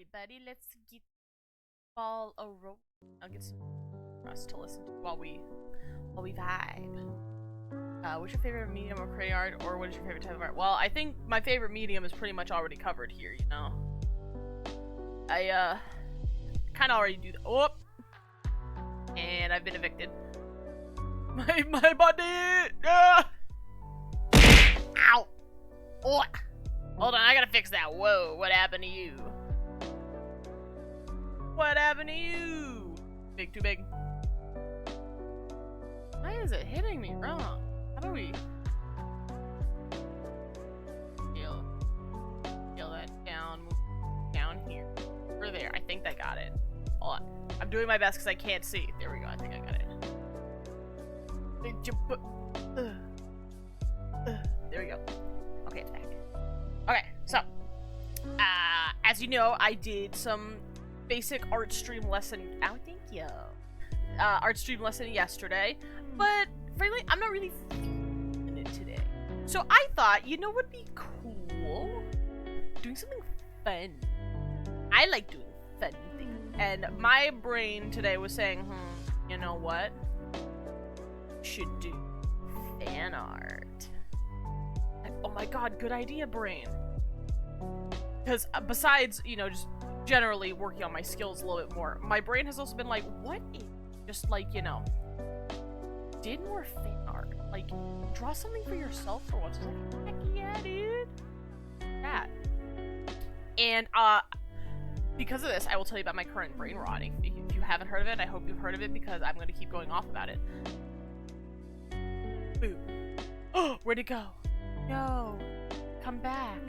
everybody. Let's get ball a roll. I'll get some for us to listen to while we vibe. What's your favorite medium of creating art, or what is your favorite type of art? Well, I think my favorite medium is pretty much already covered here, you know? I, kind of already do that. Oh! And I've been evicted. My body! Ah! Ow! Oh! Hold on, I gotta fix that. Whoa, what happened to you? What happened to you? Big, too big. Why is it hitting me wrong? How do we scale that down, move down here, or there? I think I got it. Hold on, I'm doing my best because I can't see. There we go. I think I got it. There we go. Okay, it's back. Okay, so as you know, I did some basic art stream lesson. Oh, thank you. Art stream lesson yesterday, but frankly, I'm not really feeling it today. So I thought, you know what would be cool? Doing something fun. I like doing fun things. And my brain today was saying, you know what? Should do fan art. Like, oh my god, good idea, brain. Because besides, you know, just generally working on my skills a little bit more, my brain has also been like, what if just like, you know, did more fan art? Like, draw something for yourself for once. I was like, heck yeah, dude. That. And, because of this, I will tell you about my current brain rotting. If you haven't heard of it, I hope you've heard of it because I'm going to keep going off about it. Boom. Oh, where'd it go? No. Come back.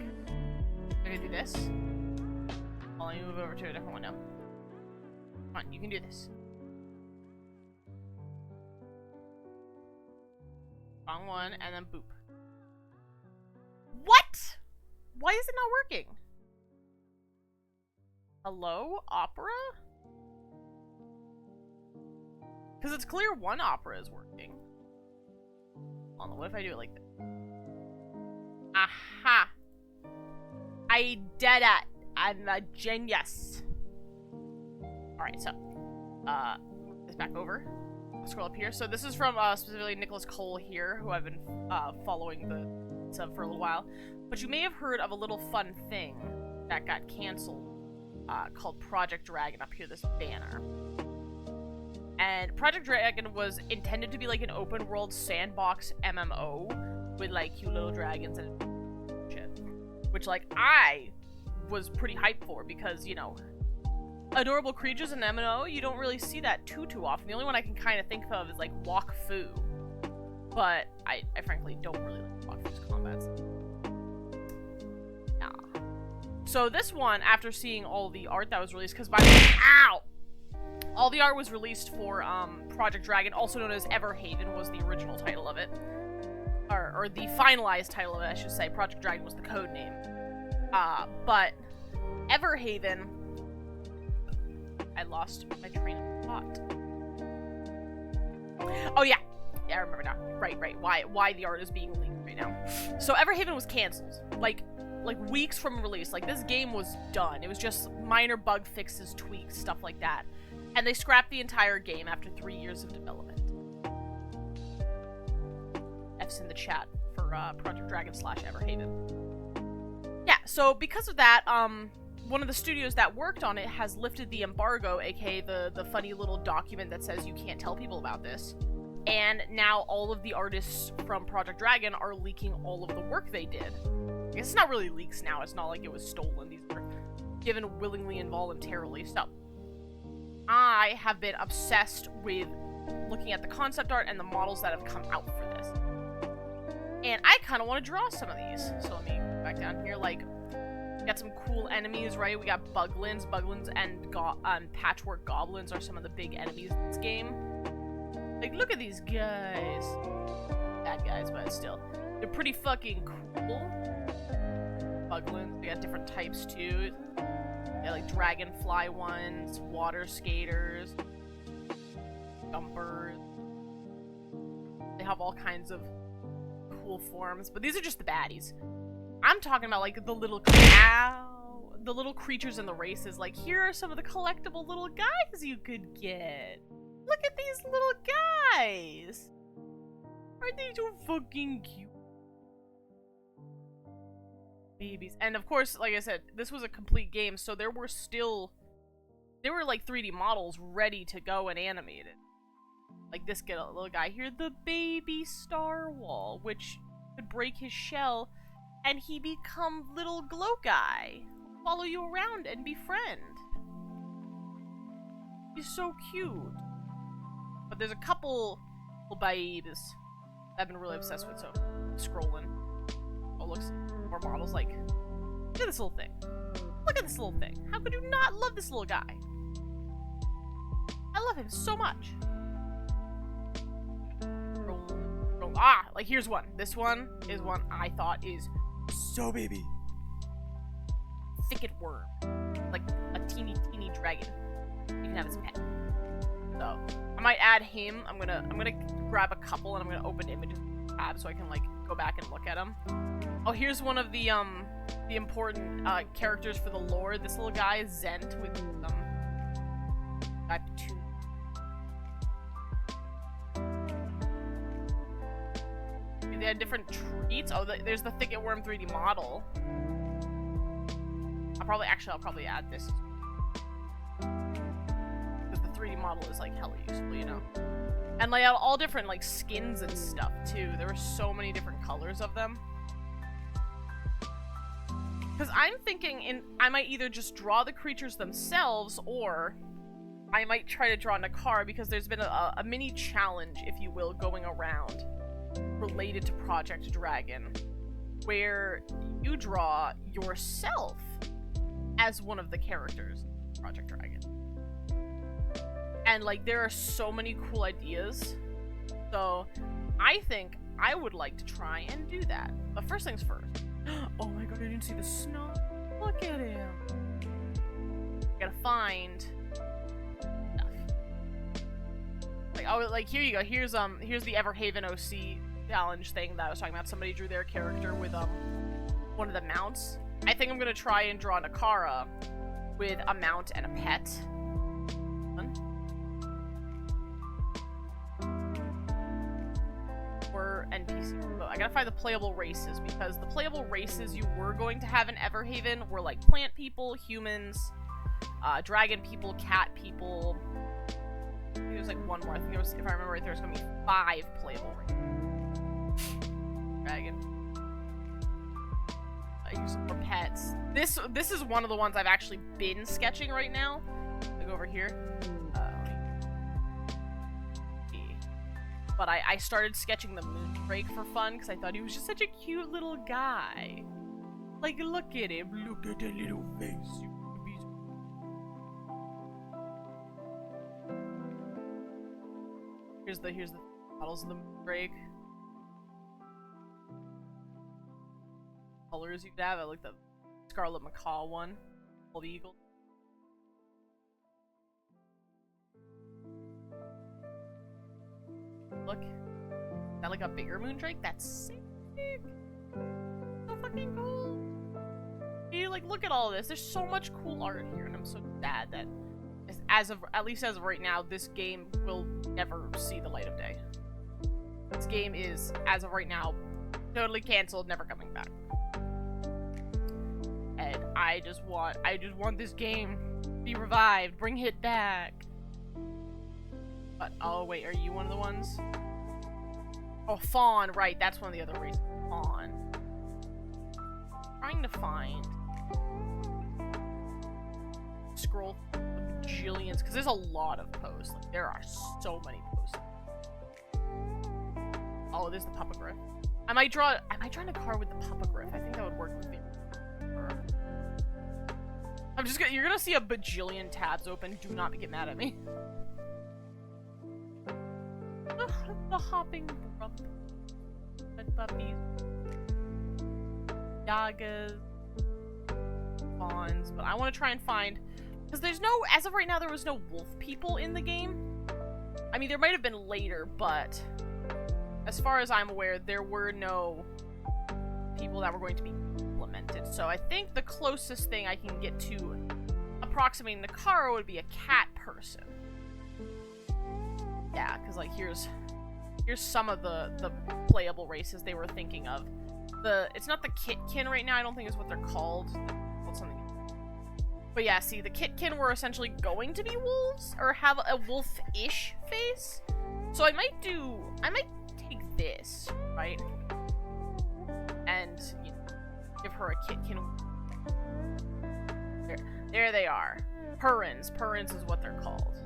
I'm gonna do this. I'll let me move over to a different one now. Come on, you can do this. Wrong one, and then boop. What? Why is it not working? Hello, opera? Because it's clear one opera is working. Hold on, what if I do it like this? Aha! I did it! I'm a genius! Alright, so, move this back over. I'll scroll up here. So this is from, specifically Nicholas Cole here, who I've been, following the sub for a little while. But you may have heard of a little fun thing that got canceled, called Project Dragon up here, this banner. And Project Dragon was intended to be like an open world sandbox MMO with like cute little dragons and shit. Which like I was pretty hyped for because, you know, adorable creatures in MMO, you don't really see that too often. The only one I can kind of think of is like Wok Fu. But I frankly don't really like Wok Fu's combats. Nah. So this one, after seeing all the art that was released, because ow! All the art was released for Project Dragon, also known as Everhaven was the original title of it. Or the finalized title of it, I should say. Project Dragon was the code name. But Everhaven... I lost my train of thought. Oh yeah! Yeah, I remember now. Right. Why the art is being leaked right now. So Everhaven was cancelled. Like weeks from release. Like, this game was done. It was just minor bug fixes, tweaks, stuff like that. And they scrapped the entire game after 3 years of development. F's in the chat for Project Dragon / Everhaven. Yeah, so because of that, one of the studios that worked on it has lifted the embargo, aka the funny little document that says you can't tell people about this. And now all of the artists from Project Dragon are leaking all of the work they did. I guess it's not really leaks now, it's not like it was stolen, these were given willingly and voluntarily, so. I have been obsessed with looking at the concept art and the models that have come out for this. And I kind of want to draw some of these. So let me go back down here. Like, we got some cool enemies, right? We got Buglins. Buglins and Patchwork Goblins are some of the big enemies in this game. Like, look at these guys. Bad guys, but still. They're pretty fucking cool. Buglins. We got different types, too. Yeah, like dragonfly ones, water skaters, jumpers. They have all kinds of cool forms, but these are just the baddies. I'm talking about like the little the little creatures in the races, like, here are some of the collectible little guys you could get. Look at these little guys. Aren't they so fucking cute? Babies. And of course, like I said, this was a complete game, so there were like 3D models ready to go and animated. Like this little guy here, the baby Star Wall, which could break his shell and he become little glow guy. Follow you around and befriend. He's so cute. But there's a couple babes I've been really obsessed with, so I'm scrolling. Oh, looks more models like, look at this little thing. Look at this little thing. How could you not love this little guy? I love him so much. Ah, like here's one. This one is one I thought is so baby. Thicket worm. Like a teeny dragon. You can have his pet. So I might add him. I'm gonna grab a couple and I'm gonna open images tab so I can like go back and look at them. Oh, here's one of the important characters for the lore. This little guy is Zent with type 2. They had different treats. Oh, there's the Thicket Worm 3D model. I'll probably add this. Because the 3D model is like hella useful, you know. And like all different like skins and stuff too. There were so many different colors of them. Because I'm thinking I might either just draw the creatures themselves, or I might try to draw Nakara, because there's been a mini challenge, if you will, going around related to Project Dragon, where you draw yourself as one of the characters in Project Dragon. And like there are so many cool ideas, so I think I would like to try and do that. But first things first. Oh my god, I didn't see the snow. Look at him. Gotta find stuff. Like, oh, like here you go. Here's the Everhaven OC challenge thing that I was talking about. Somebody drew their character with one of the mounts. I think I'm gonna try and draw Nakara with a mount and a pet. Or NPC. So I gotta find the playable races, because the playable races you were going to have in Everhaven were like plant people, humans, dragon people, cat people. I think there was like one more. I think there was, if I remember right, there was gonna be 5 playable races. Dragon. Here's some more pets. This is one of the ones I've actually been sketching right now. Like over here. But I started sketching the Moondrake for fun because I thought he was just such a cute little guy. Like, look at him. Look at the little face. Here's the models of the Moondrake. Colors you could have. I like the Scarlet Macaw one. All the eagles. Look. Is that like a bigger Moondrake? That's sick. So fucking cool. You like look at all this. There's so much cool art here, and I'm so sad that at least as of right now, this game will never see the light of day. This game is, as of right now, totally canceled, never coming back. And I just want this game to be revived. Bring it back. But, oh wait, are you one of the ones? Oh, Fawn, right, that's one of the other races. Fawn. Trying to find. Scroll bajillions, because there's a lot of posts. Like, there are so many posts. Oh, there's the Puppagriff. I might draw Nakara with the Puppagriff. I think that would work with me. You're gonna see a bajillion tabs open. Do not get mad at me. The hopping rump. Red puppies. Yagas. Fawns. But I want to try and find... Because there's no... As of right now, there was no wolf people in the game. I mean, there might have been later, but... As far as I'm aware, there were no people that were going to be implemented. So I think the closest thing I can get to approximating the car would be a cat person. Yeah, because like here's some of the playable races they were thinking of. It's not the Kitkin right now, I don't think is what they're called. Called something. But yeah, see, the Kitkin were essentially going to be wolves, or have a wolf-ish face. So I might take this, right? And you know, give her a Kitkin. There they are. Purins. Purins is what they're called.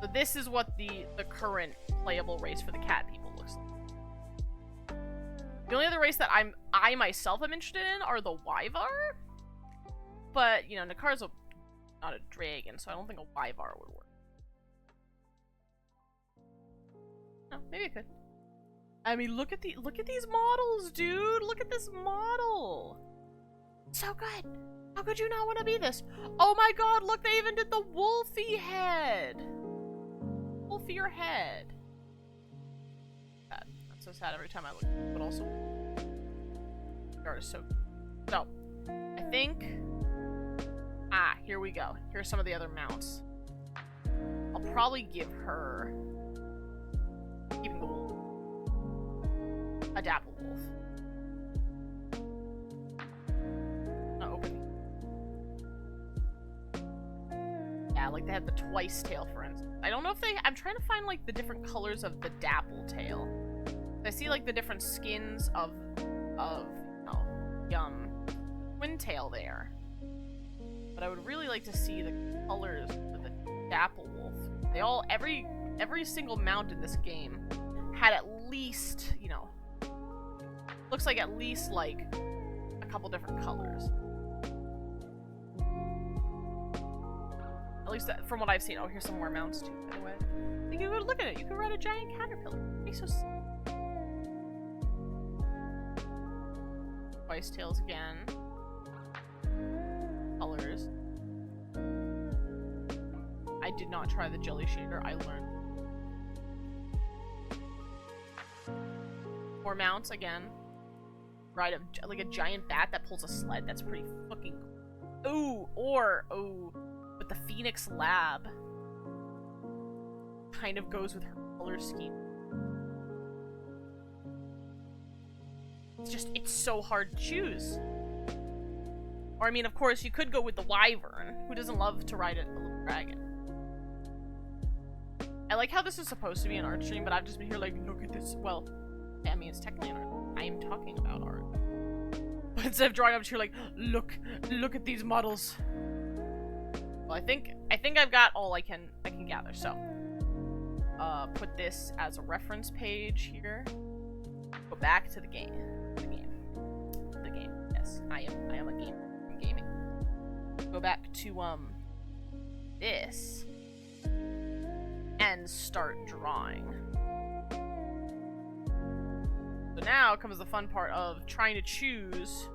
So this is what the current playable race for the cat people looks like. The only other race that I myself am interested in are the Wyvar. But, you know, Nakar's not a dragon, so I don't think a Wyvar would work. No, maybe it could. I mean, look at these models, dude! Look at this model! So good! How could you not want to be this? Oh my god, look, they even did the wolfy head! Wolfier head. Sad. I'm so sad every time I look at it, but also the art is so good. So, I think here we go. Here's some of the other mounts. I'll probably give her keeping the wolf. A dapple wolf. Not open. Yeah, like they had the twice tail, for instance. I don't know if they. I'm trying to find like the different colors of the dapple tail. I see like the different skins of twin tail there. But I would really like to see the colors for the dapple wolf. They all every single mount in this game had at least, you know, looks like at least like a couple different colors. At least that, from what I've seen. Oh, here's some more mounts too, by the way. I think you could look at it. You could ride a giant caterpillar. It'd be so sick. Twice tails again. Colors. I did not try the jelly shader. I learned. More mounts again. Ride like a giant bat that pulls a sled. That's pretty fucking cool. Ooh, but the Phoenix Lab kind of goes with her color scheme. It's so hard to choose. Or I mean, of course, you could go with the Wyvern. Who doesn't love to ride a little dragon? I like how this is supposed to be an art stream, but I've just been here like, look at this. Well, I mean, it's technically an art. I am talking about art. But instead of drawing up, you're like, look at these models. Well, I think I've got all I can gather. So, put this as a reference page here. Go back to the game. The game. Yes, I am a gamer. I'm gaming. Go back to this and start drawing. So now comes the fun part of trying to choose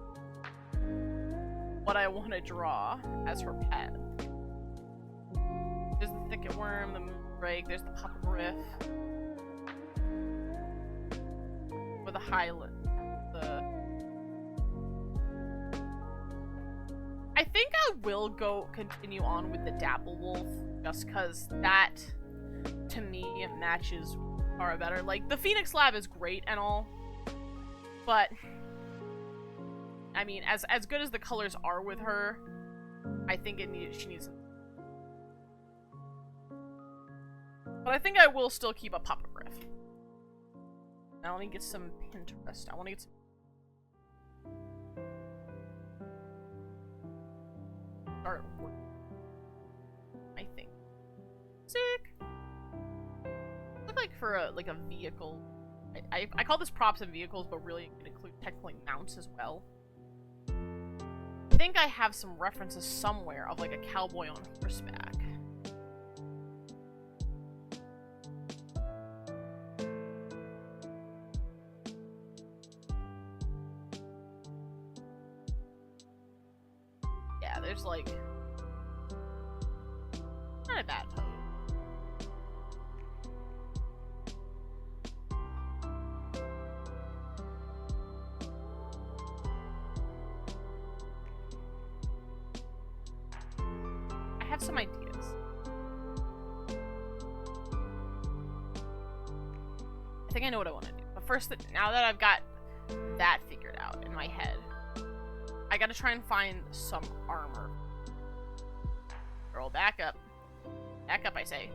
what I want to draw as her pet. There's the thicket worm, the moonrake, there's the popogriff. With the highland. I think I will continue on with the dapple wolf, just because that, to me, matches Kara better. Like, the Phoenix Lab is great and all, but I mean, as good as the colors are with her, I think she needs. But I think I will still keep a popogriff. Now let me get some Pinterest. I want to get some. Start working. I think. Sick. Look like for a vehicle. I call this props and vehicles, but really it could include technically mounts as well. I think I have some references somewhere of like a cowboy on horseback. Yeah, there's like not a bad pose. some ideas. I think I know what I want to do. But first, now that I've got that figured out in my head, I gotta try and find some armor. Girl, back up. Back up, I say.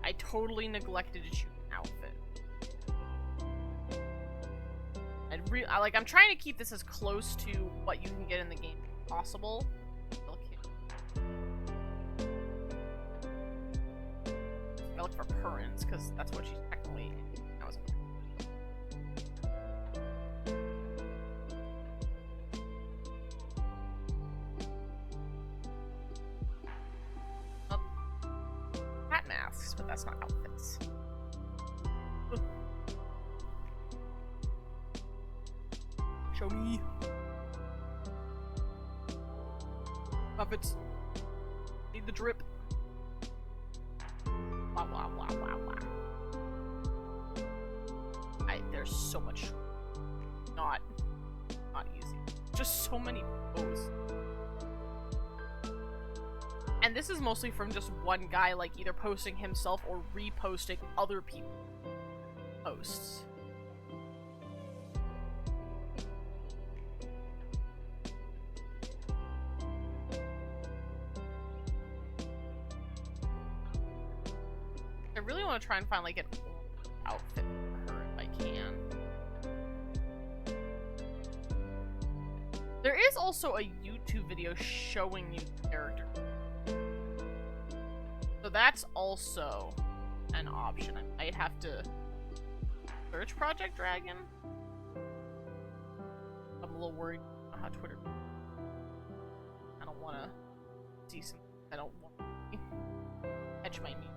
I totally neglected to choose an outfit. I'm trying to keep this as close to what you can get in the game as possible. I look for Purins, because that's what she's technically in. Hat masks, but that's not outfits. Show me. Puppets. Need the drip. Blah, blah, blah, blah, blah. There's so much. Not easy. Just so many posts. And this is mostly from just one guy, like, either posting himself or reposting other people's posts. I really want to try and find, like, an outfit for her if I can. There is also a YouTube video showing you the character. So that's also an option. I might have to search Project Dragon. I'm a little worried about how Twitter. I don't want to see some. I don't want to catch my knee.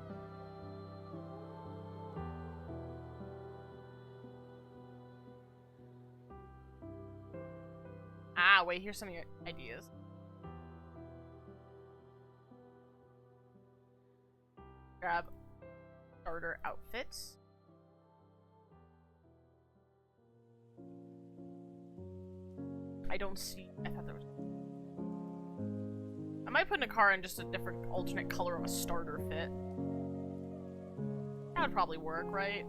Ah, wait, here's some of your ideas. Grab starter outfits. I don't see. I thought there was. I might put Nakara in just a different alternate color of a starter fit. That would probably work, right?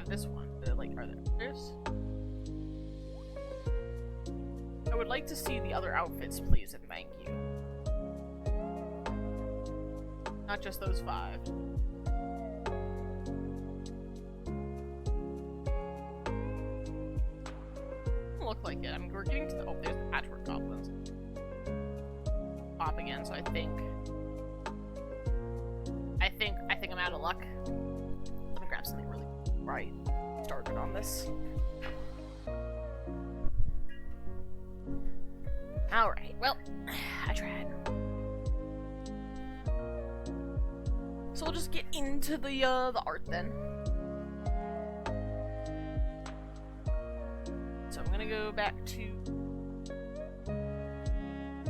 This one, like, are there others? I would like to see the other outfits, please, and thank you. Not just those 5. Doesn't look like it. I mean, we're getting to the. Oh, there's the patchwork goblins. Pop again, so I think I'm out of luck. Let me grab something really. Right, started on this. Alright, well, I tried. So we'll just get into the art then. So I'm gonna go back to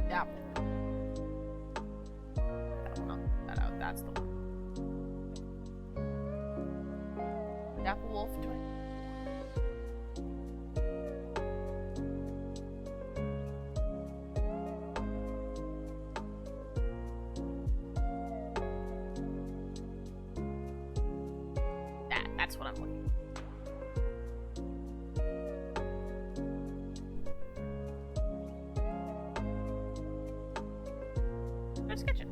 that one. That one, that out, that's the one. Apple Wolf 20. That's what I'm looking for. Let's sketch it.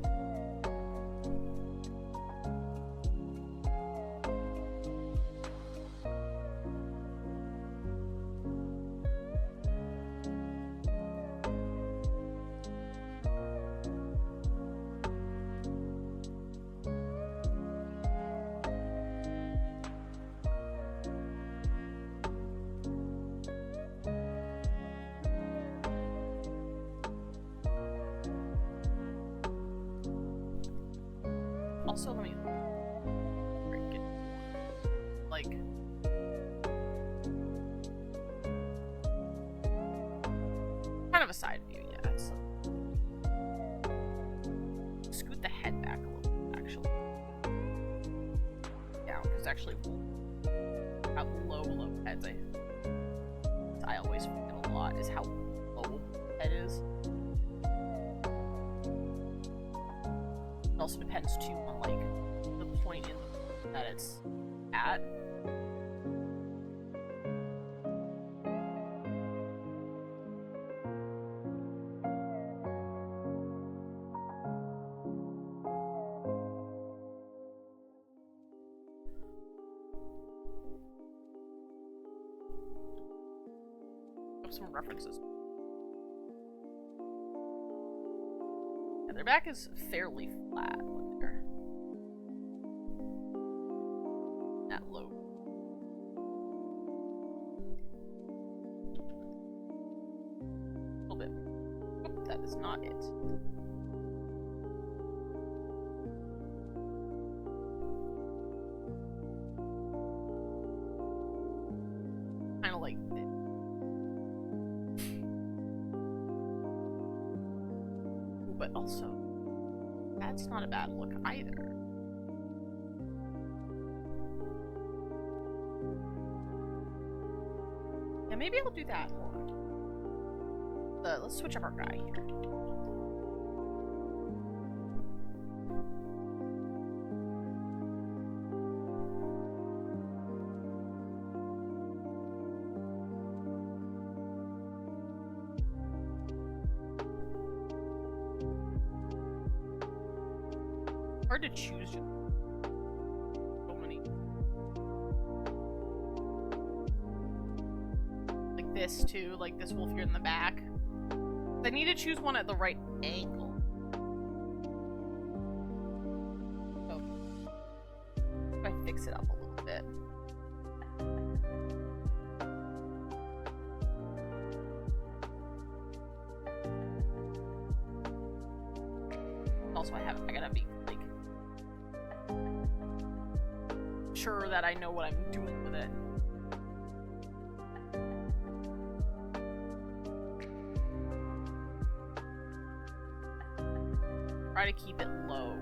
Also, let me break it. Like, kind of a side view, yeah. Scoot the heck there's actually how low heads. I always forget a lot is how low head is. It also depends too on like the point in that it's at. Some references. Yeah, their back is fairly flat when they're that low. A little bit. Oh, that is not it. Kind of like this. But also, that's not a bad look either. Yeah, maybe I'll do that. Hold on. Let's switch up our guy here. Hard to choose. So many. Like this too, like this wolf here in the back. I need to choose one at the right angle. So if I fix it up a little bit. Also, I gotta be like sure that I know what I'm doing with it. Try to keep it low.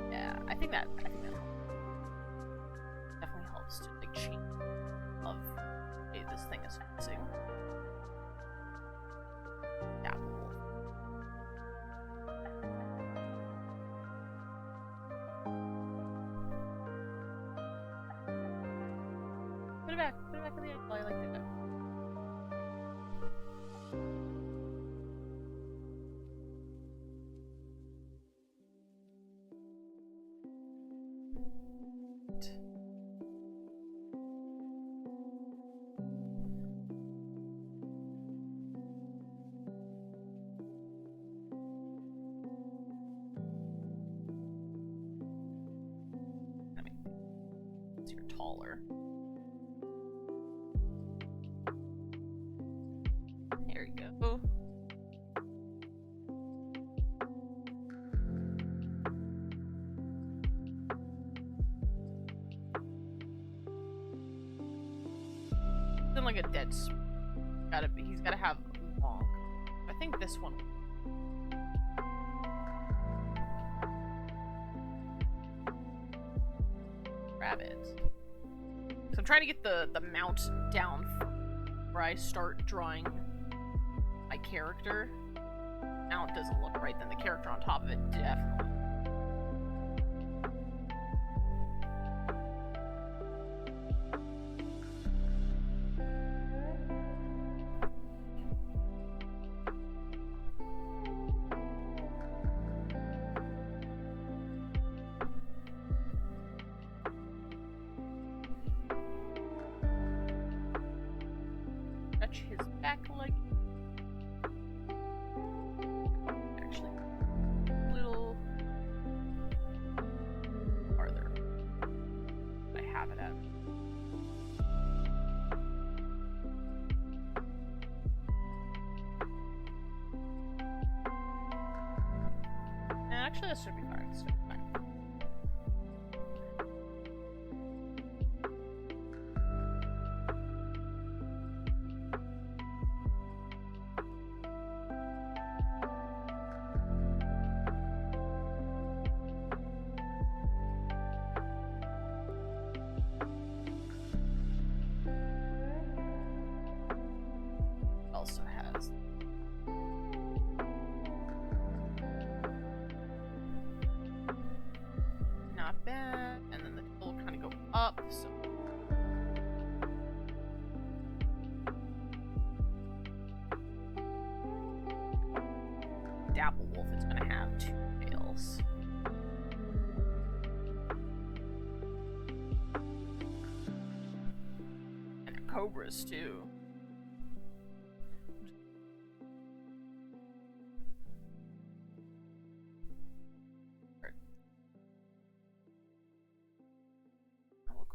Yeah, I think that definitely helps to like change of hey, this thing is facing. Yeah. Put it back in the angle I like to go. You're taller. There you go. Then like a dead sprint. He's gotta have long. I think this one. Rabbit. So I'm trying to get the mount down where I start drawing my character. Mount doesn't look right, then the character on top of it definitely. His back leg. Actually, a little farther. I have it at. Actually, this should be fine. This should be fine. up. So Dapple Wolf is gonna have 2 tails. And cobras too.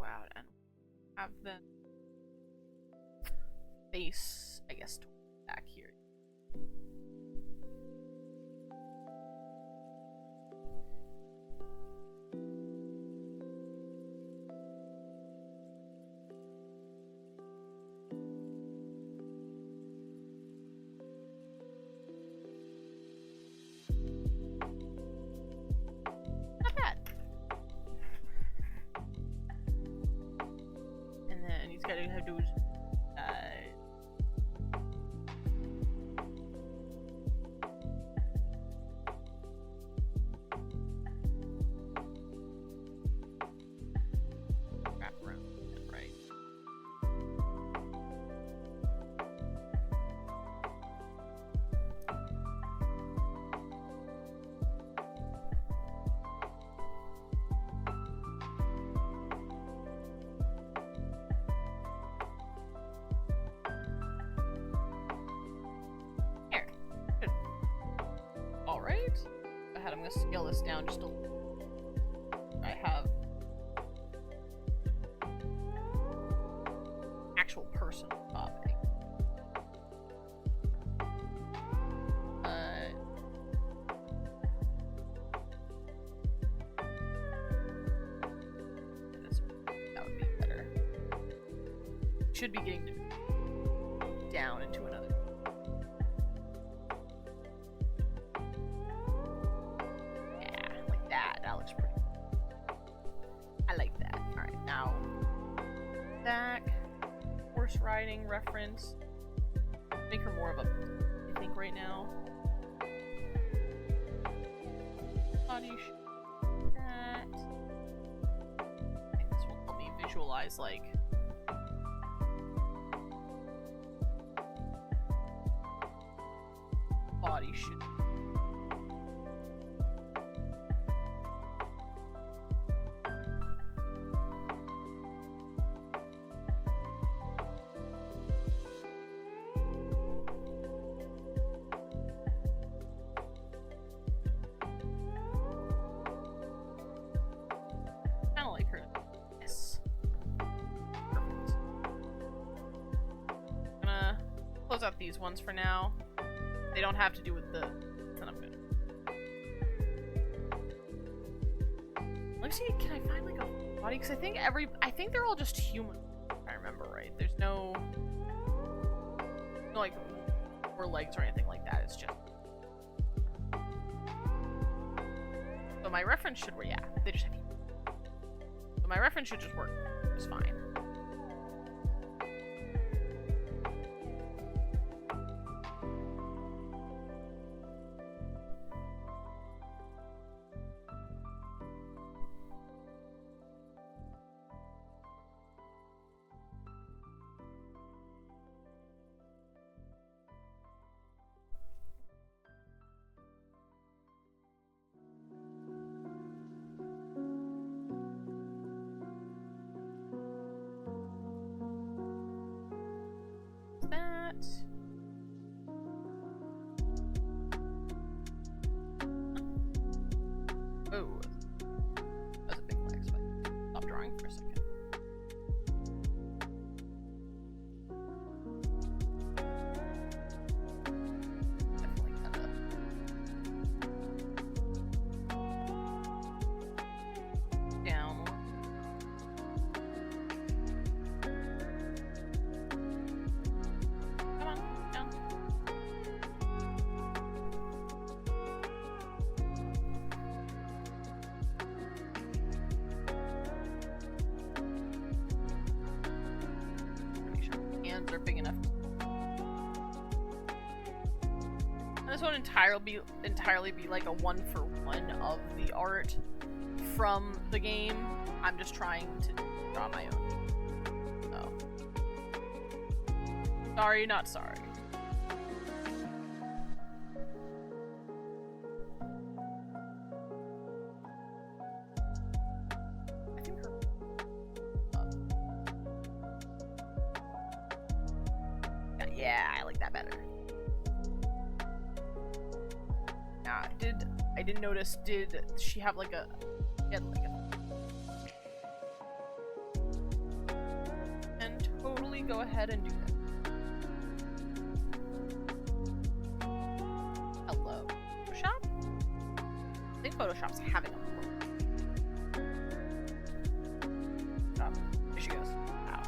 Out and have them face, I guess, back here. Not bad. He's gotta have to wrap around it, right? Alright. I'm gonna scale this down just a little. I have actual personal topic. That would be better. Should be getting down into another. That looks pretty. I like that. Alright, now back. Horse riding reference. Make her more of a, I think, right now. Body that. I think this will help me visualize, like, body should. Up these ones for now. They don't have to do with the. Then I'm good. Let me see. Can I find like a body? Because I think they're all just human. If I remember right. There's no like or legs or anything like that. It's just. So my reference should work. Yeah, they just have. So my reference should just work. It's fine. Oh, that's a big flag. So stop drawing for a second. Definitely kind of down. Come on, down. Are big enough. And this won't entirely be like a 1-for-1 of the art from the game. I'm just trying to draw my own. So. Sorry, not sorry. I think her... yeah, I like that better. Nah, I didn't notice, did she have like a... And totally go ahead and do that. Hello, Photoshop? I think Photoshop's having a problem. There she goes. Wow.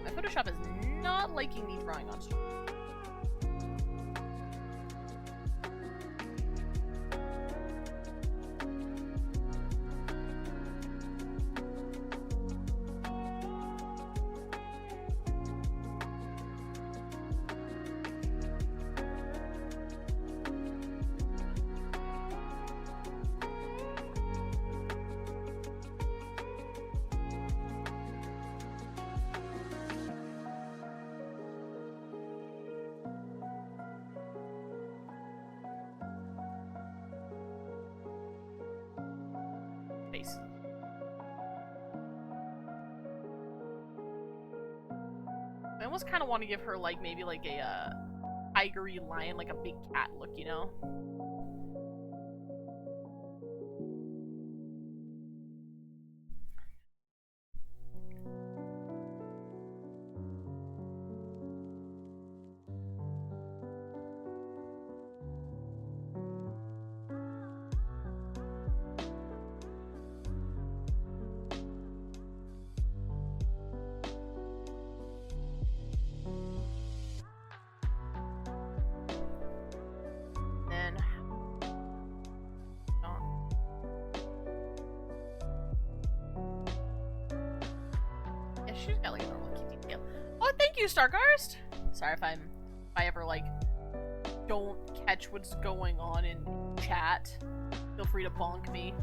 My Photoshop is not liking me drawing on stream. Face. I almost kind of want to give her like maybe like a tigery lion, like a big cat look, you know? She's got like a normal cute detail. Oh, thank you, Stargarst! Sorry if I ever like don't catch what's going on in chat. Feel free to bonk me.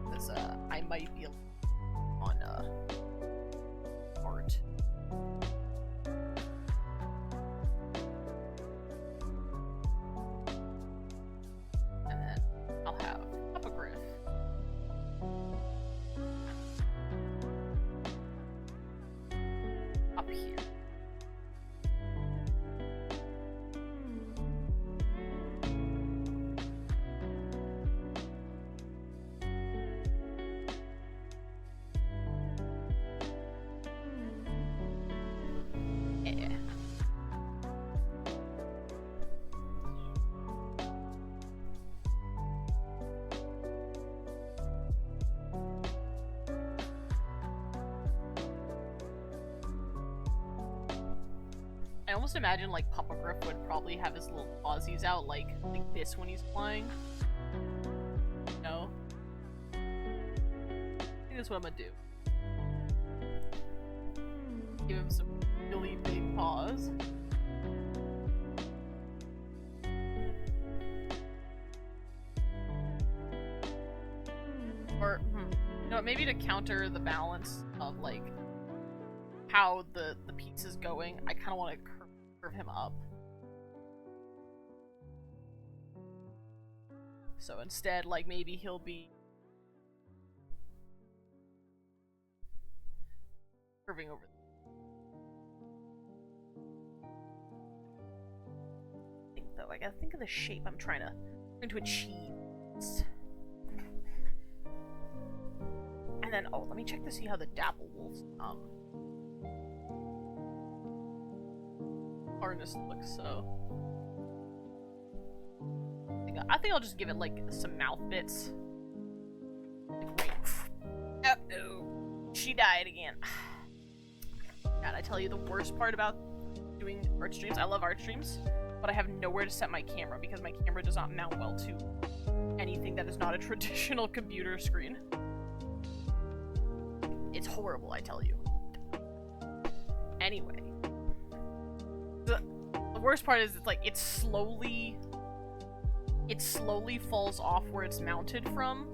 Because I might be on art. And then I'll have Topograph. Up here. Yeah. I almost imagine like Papa Griff would probably have his little clawsies out like this when he's flying. No? I think that's what I'm gonna do. Give him some really big paws. Or, you know, maybe to counter the balance of like how the piece is going, I kind of want to curve him up. So instead, like, maybe he'll be curving over. I think though, I gotta think of the shape I'm trying to achieve. And then, oh, let me check to see how the Dapple Wolf's harness looks. So I think I'll just give it like some mouth bits. Like, right. Oh, she died again. God, I tell you, the worst part about doing art streams, I love art streams, but I have nowhere to set my camera because my camera does not mount well to anything that is not a traditional computer screen. It's horrible, I tell you. Anyway. The worst part is it's like it slowly falls off where it's mounted from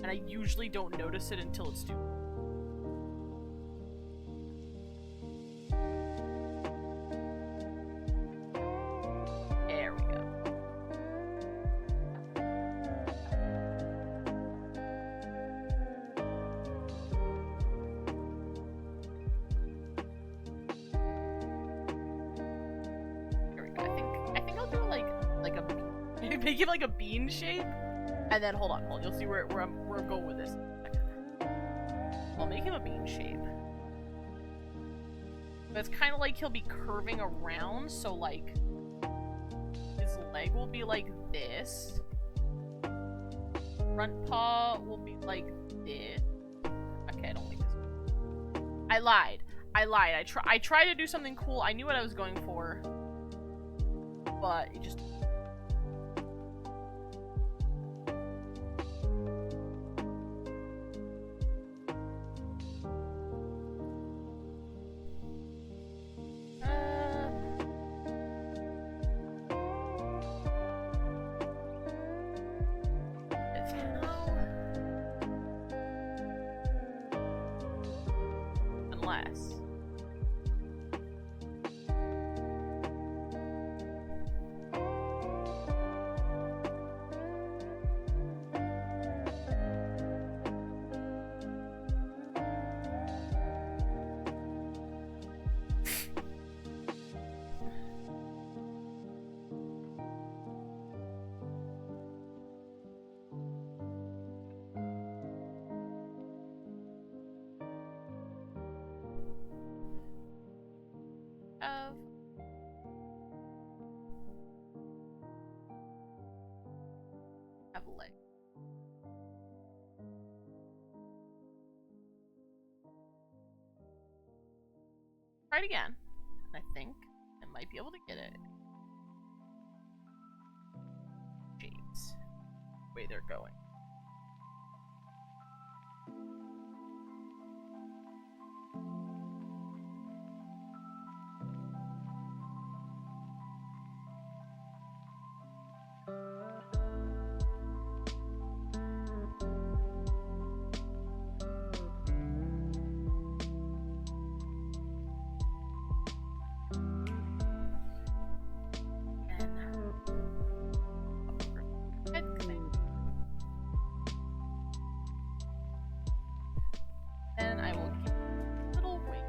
and I usually don't notice it until it's too. There we go. There we go. I think I'll do like a make it like a bean shape. And then hold on, you'll see where I'm going with this. I'll make him a bean shape. But it's kind of like he'll be curving around, so like his leg will be like this. Front paw will be like this. Okay, I don't like this. I lied. I tried to do something cool. I knew what I was going for, but it just. Have a leg. Try it again. I think I might be able to get it. Shades. Way they're going. Then I will give a little wing.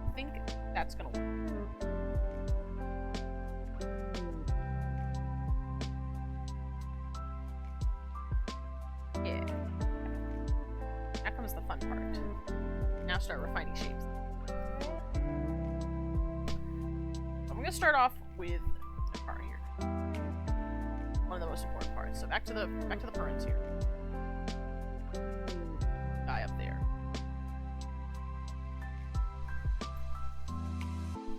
I think that's gonna work. Yeah. Now comes the fun part. Now start refining shapes. I'm gonna start off with the part here. One of the most important parts. So back to the ferns here. Guy up there.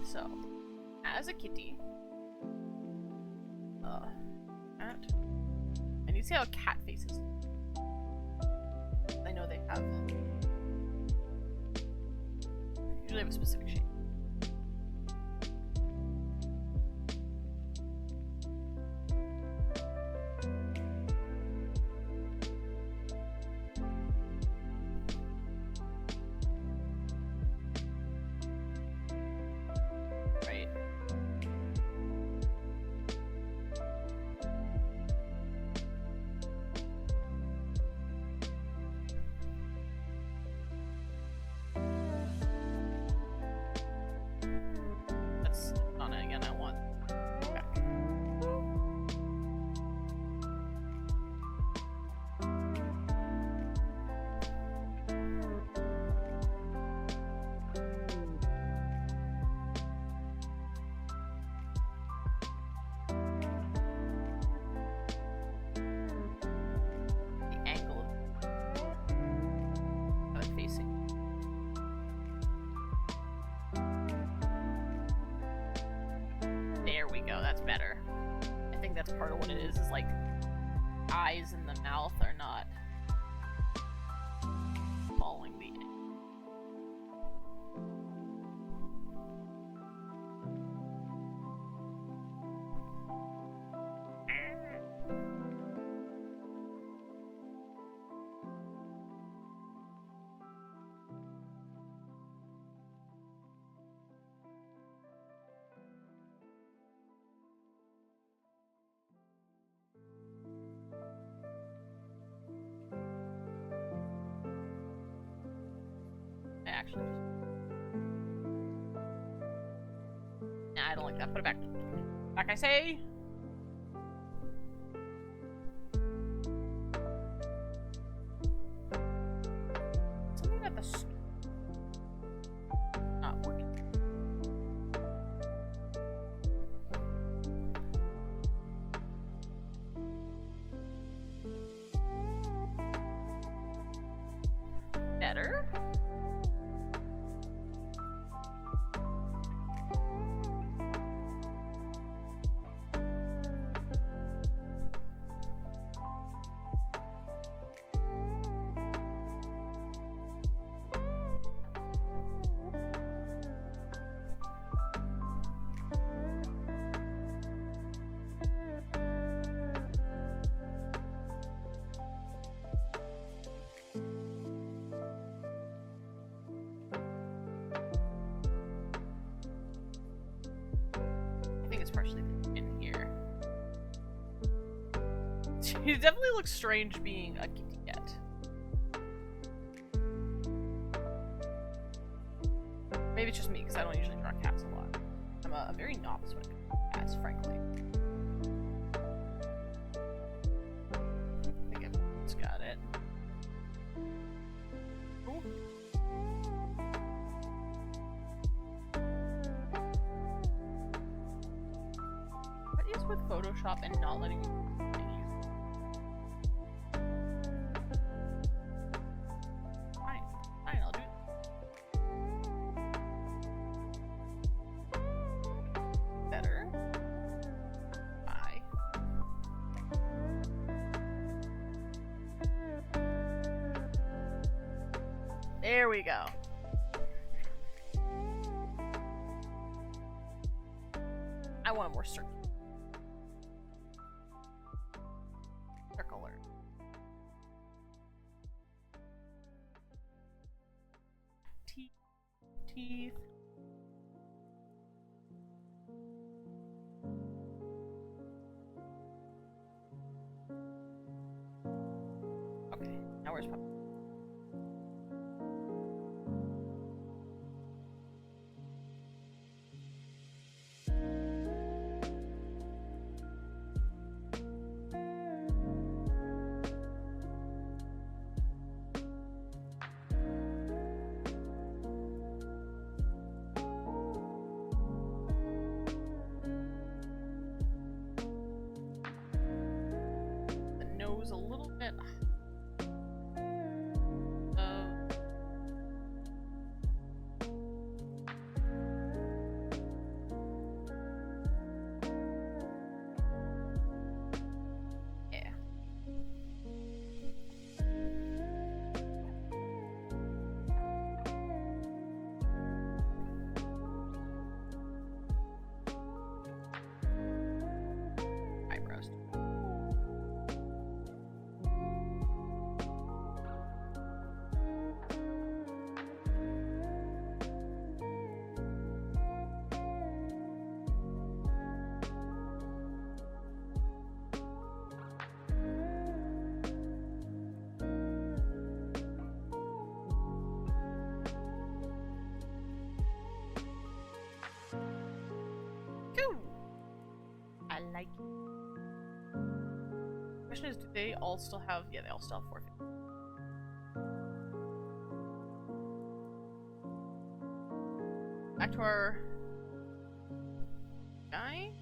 So, as a kitty, cat. I need to see how a cat faces. I know they have. Usually have a specific shape. That's better. I think that's part of what it is like eyes and the mouth are not following the actually. Nah, I don't like that. Put it back. Back, I say. Something at the store. Not working. Better. I think it's partially in here. He definitely looks strange being a kitty cat. Maybe it's just me, because I don't usually draw cats a lot. I'm a very novice when it comes to cats, frankly. I think everyone's got it. Ooh. What is with Photoshop and not letting you use? Fine, I'll do it. Better. Bye. There we go. I want a more circular. Teeth. Okay, now where's Papa? A little bit. Yeah. Eyebrows. I like it. Question is, do they all still have? Yeah, they all still have 450. Back to our guy.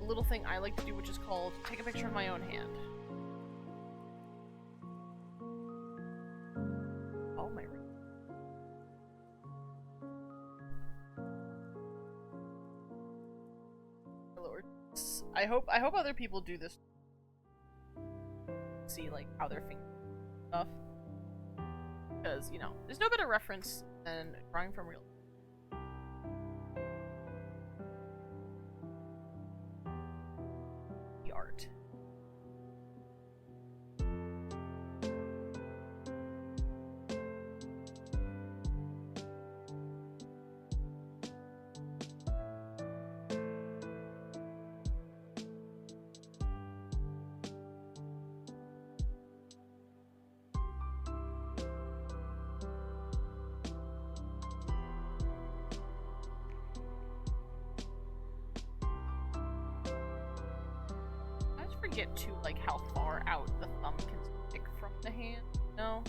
little thing I like to do, which is called take a picture of my own hand. Oh my. Lord. I hope other people do this. See like how they're fingering stuff. Because, you know, there's no better reference than drawing from real. The art. Get to like how far out the thumb can stick from the hand. No.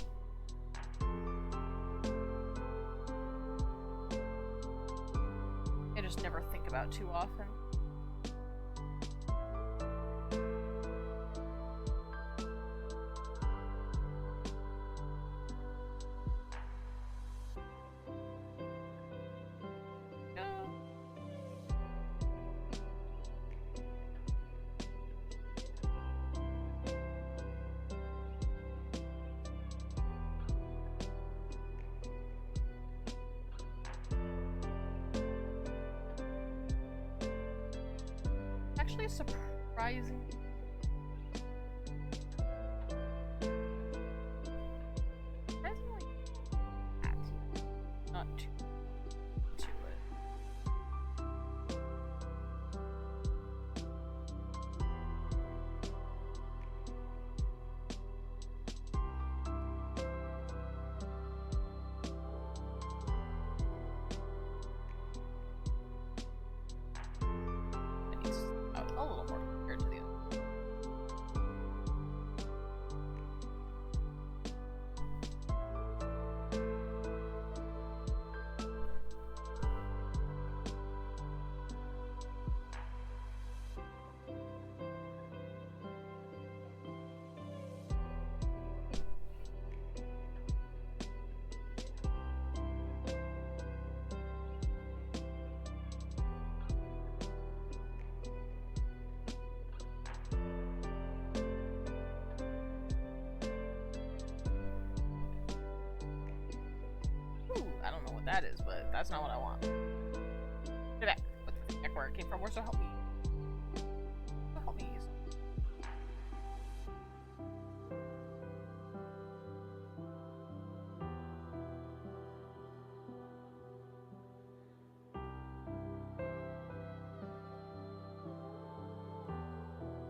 I just never think about too often. Actually surprising. Surprisingly not too to it. A little more compared to the other. I don't know what that is, but that's not what I want. Get back. Put the back where it came from. Where so help me? So help me use it.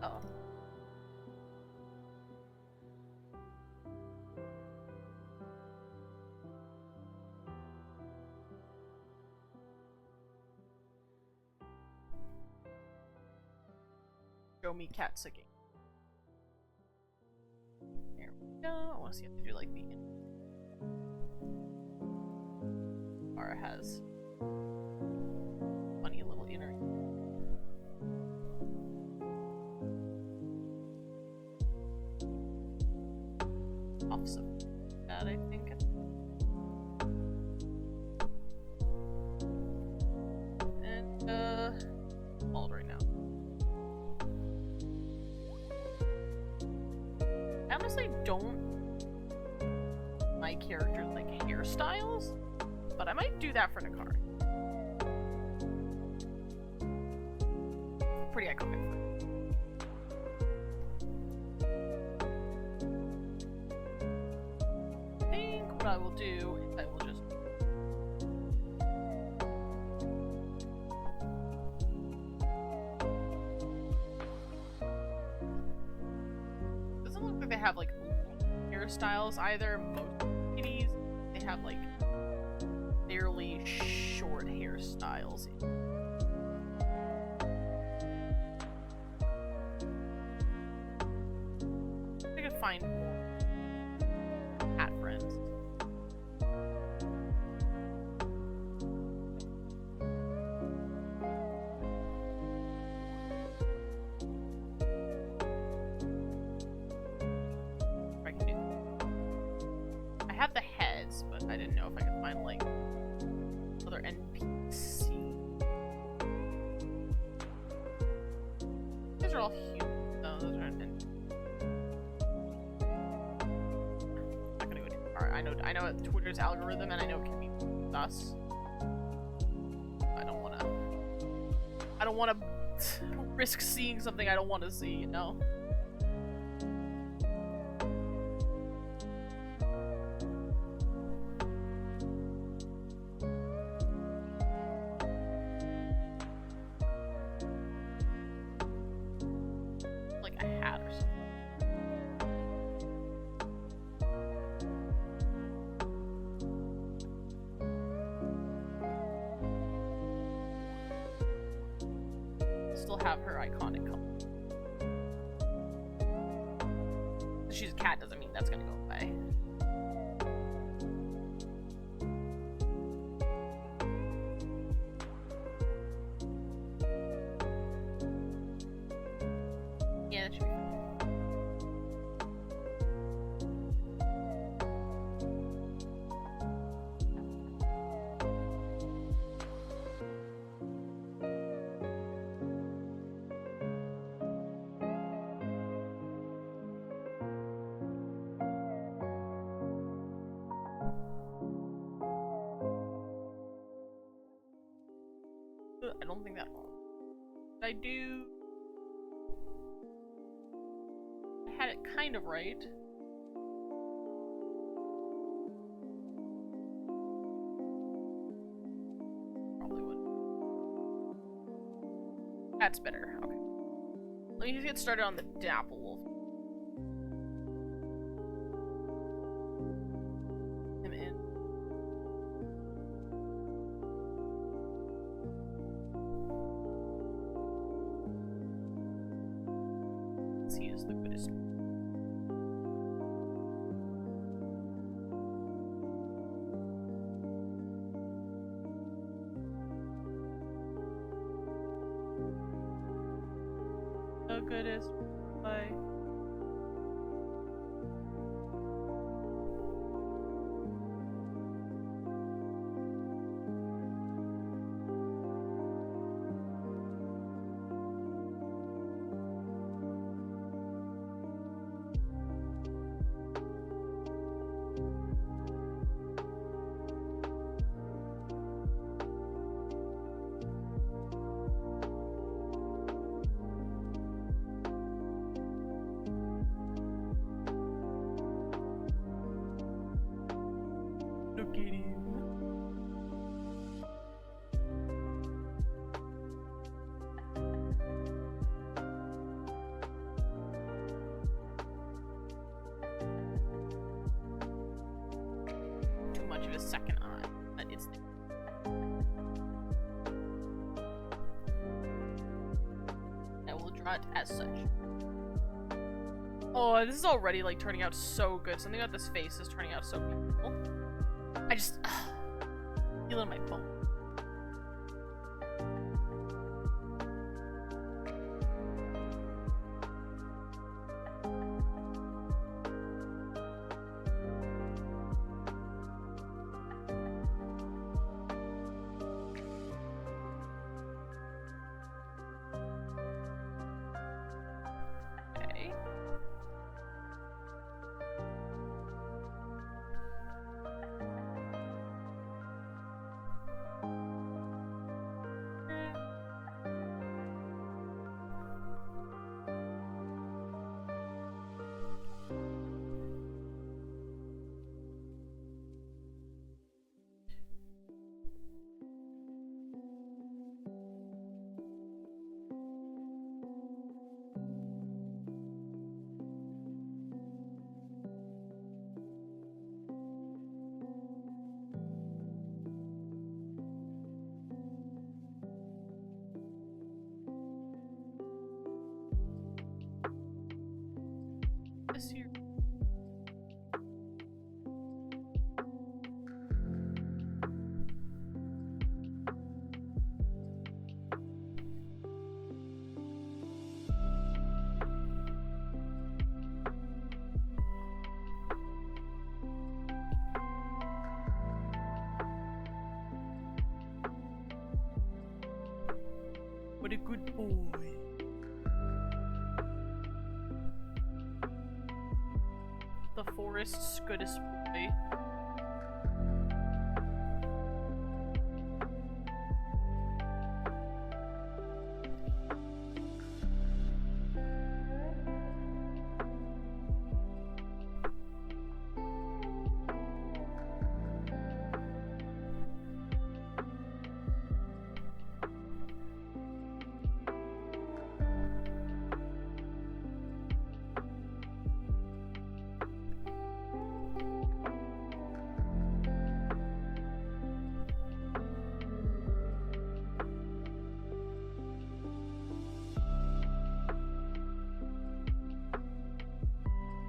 Oh. Show me cat sicking. There we go. I want to see if they do like vegan. Ara has funny little inner. Offs of that, I think. And bald right now. I honestly don't my characters like hairstyles, but I might do that for Nakari. Pretty iconic. I think what I will do is I will just doesn't look like they have like hairstyles either. Most kitties, they have like fairly short hairstyles. I could find more cat friends. another NPC. These are all human. No, those aren't NPCs. I'm not gonna go too far. I know Twitter's algorithm, and I know it can be sus. I don't wanna risk seeing something I don't want to see, you know? Like a hat or something. Still have her iconic color. She's a cat doesn't mean that's gonna go away. Yeah, that should be fine. I don't think that one. Did I do? I had it kind of right. Probably would. That's better. Okay. Let me just get started on the Dapple Wolf. Him in. He is the goodest. The goodest. Bye. Look at him. Too much of a second eye, but it's there. I will draw it as such. Oh, this is already like turning out so good. Something about this face is turning out so beautiful. I just feel it in my bone. Okay. the forest's goodest boy.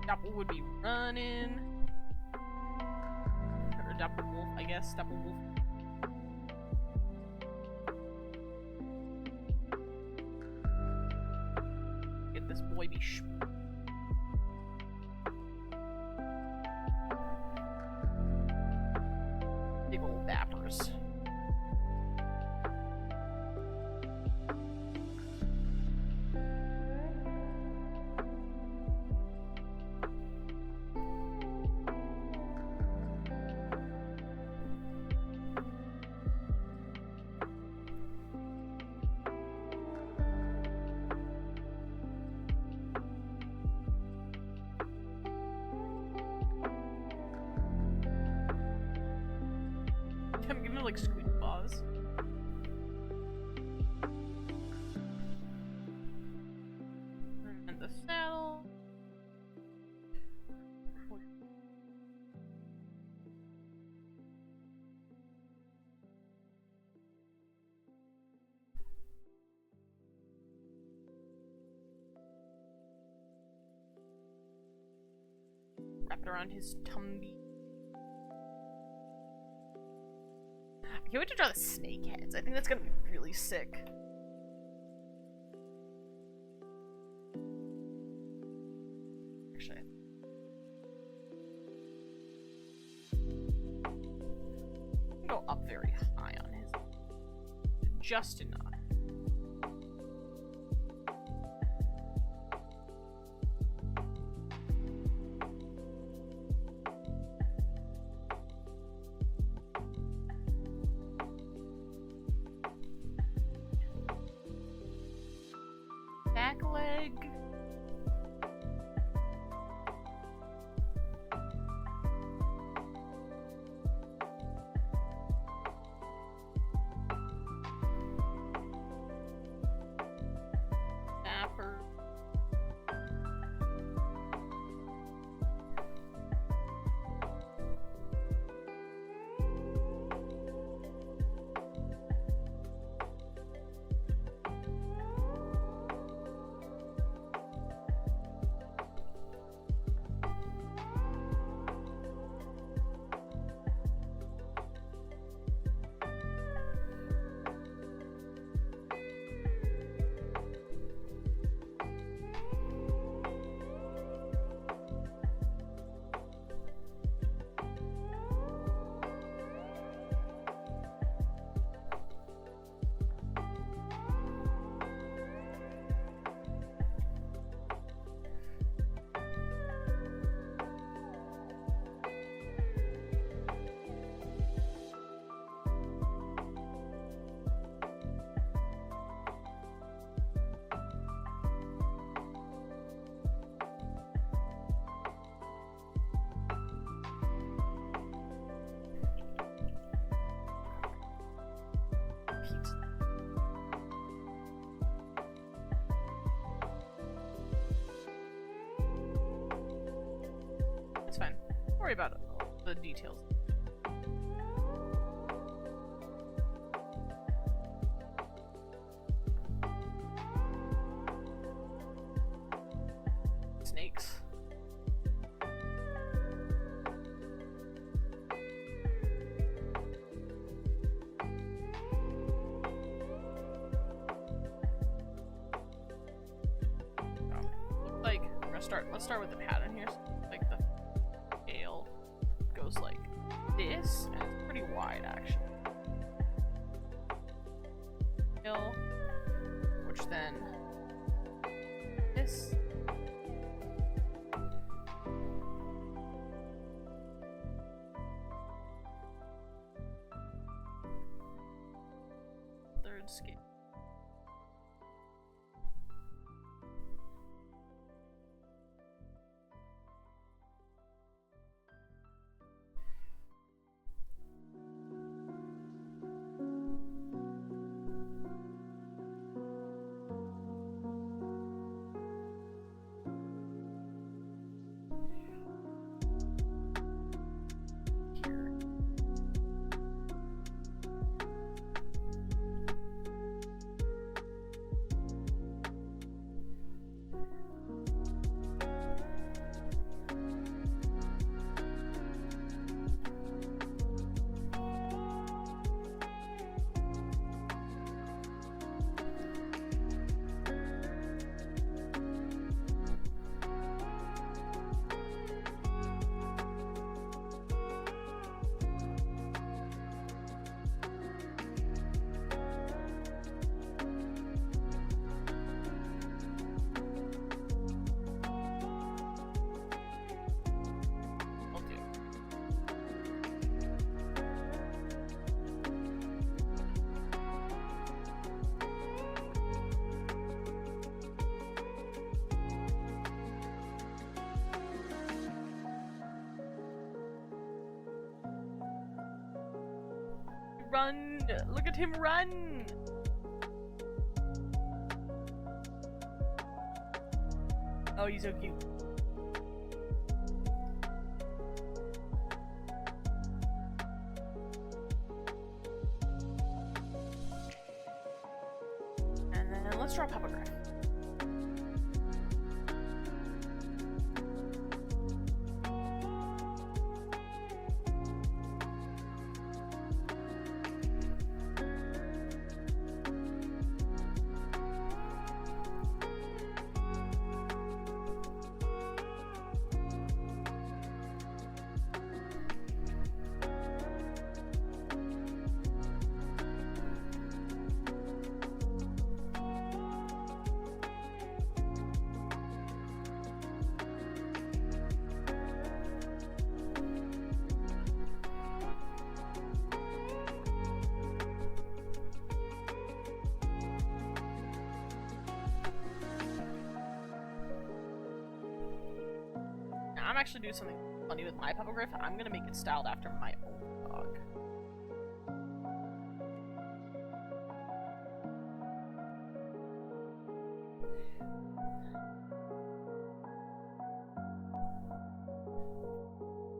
Dapple would be running. Or Dapple Wolf, I guess. Dapple Wolf. Get this boy be big old dappers. I'm giving it like squeak paws. And the saddle. Wrap it around his tummy. I can't wait to draw the snake heads. I think that's gonna be really sick. Actually, I can go up very high on his. Just enough. Back leg. Dapper. It's fine. Don't worry about the details. Snakes. Like, let's start with the pattern here. Like the scale goes like this, and it's pretty wide actually. Hill, which then this. run! Look at him run! Oh, he's so cute. And then let's draw Puppegraph. I'm actually doing something funny with my Puppegriff. I'm gonna make it styled after my own dog.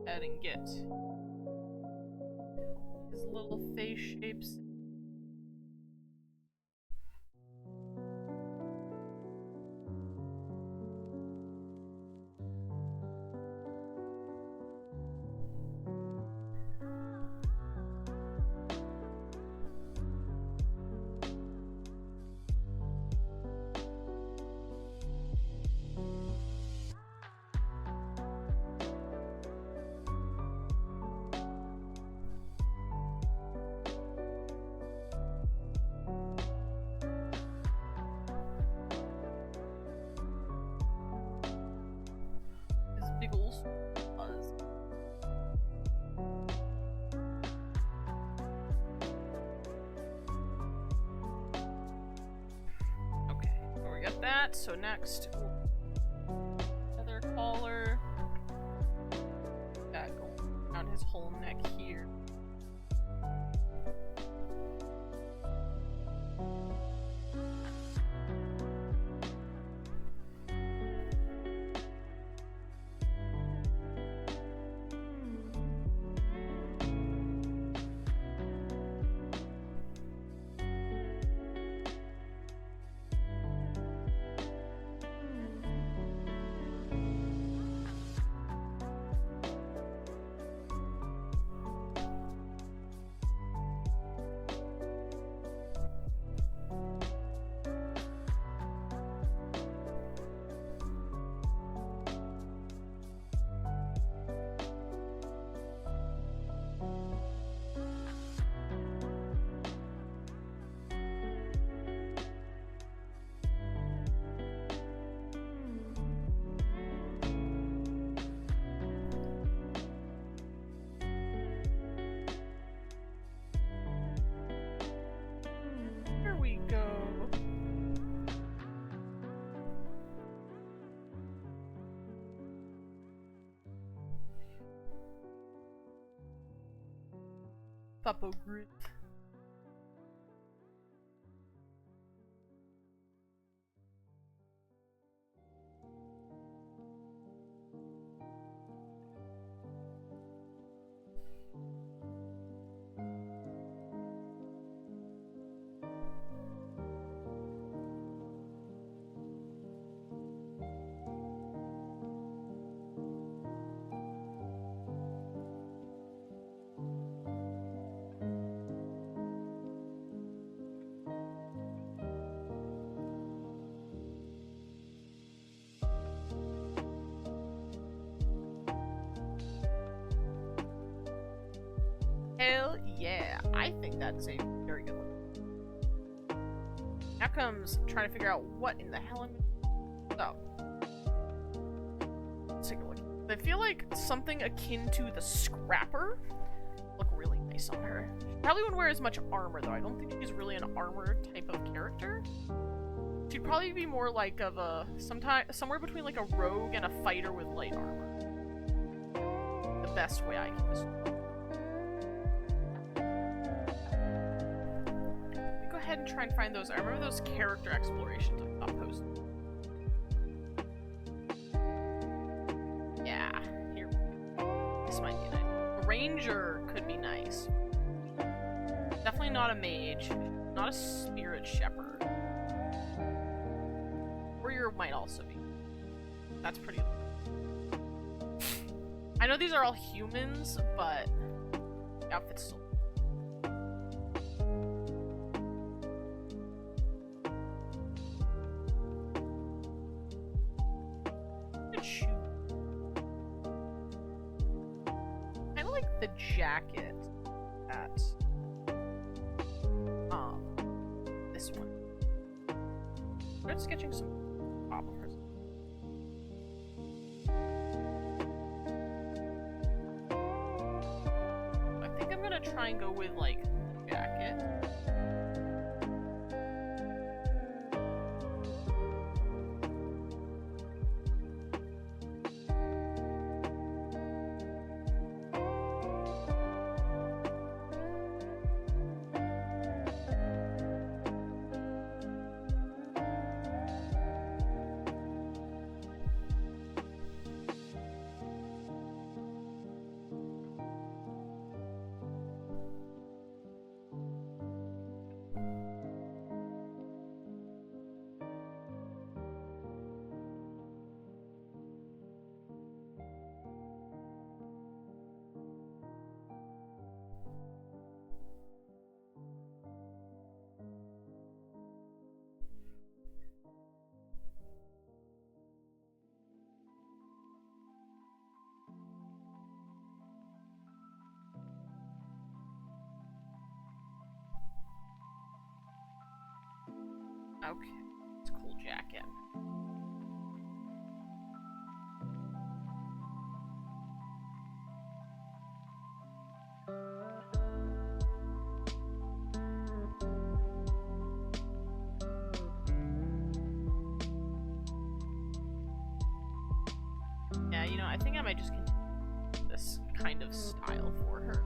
Add and get his little face shapes. That, so next feather collar. That going around his whole neck here. Puppegriff. Hell yeah, I think that's a very good one. Now comes trying to figure out what in the hell I'm... Oh. Let's take a look. I feel like something akin to the Scrapper look really nice on her. She probably wouldn't wear as much armor though. I don't think she's really an armor type of character. She'd probably be more like of a somewhere between like a rogue and a fighter with light armor. The best way I can describe it. and try and find those. I remember those character explorations I saw posted. Yeah, here. This might be nice. A ranger could be nice. Definitely not a mage. Not a spirit shepherd. Warrior might also be. That's pretty. I know these are all humans, but the outfit's still. Kind of like the jacket at this one. Start sketching some top of hers. I think I'm gonna try and go with like jacket. Okay, it's a cool jacket. Yeah, you know, I think I might just continue this kind of style for her.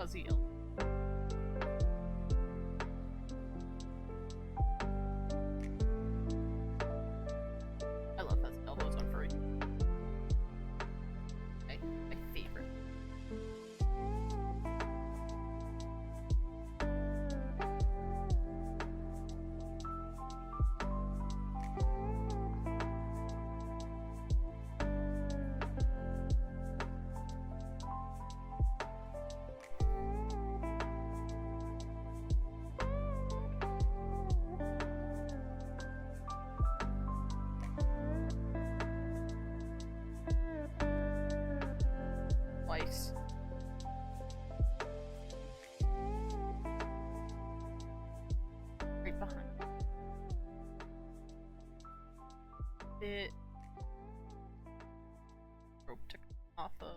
fuzzy elbow. I love fuzzy elbows on furry. My favorite. Twice. Right behind. It rope to come off of.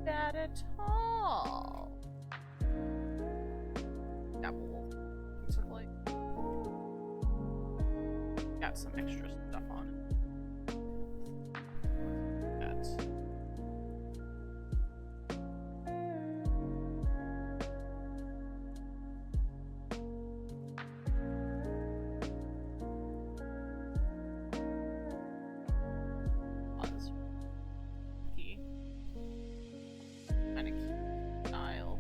Bad at all. Apple looks like got some extra stuff on it. That's key. Kind of cute style.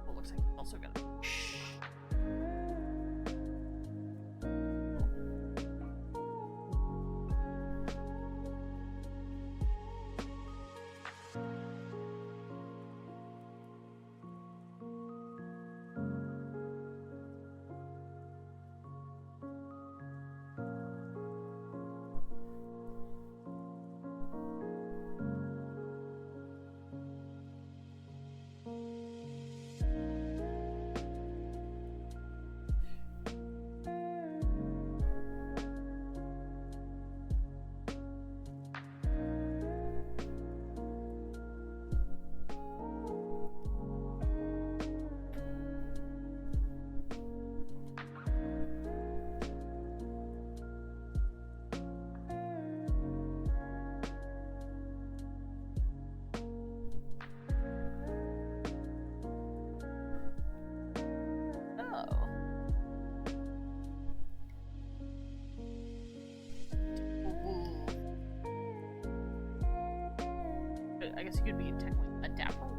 Oh, looks like it's also gonna. I guess you could be technically adaptable.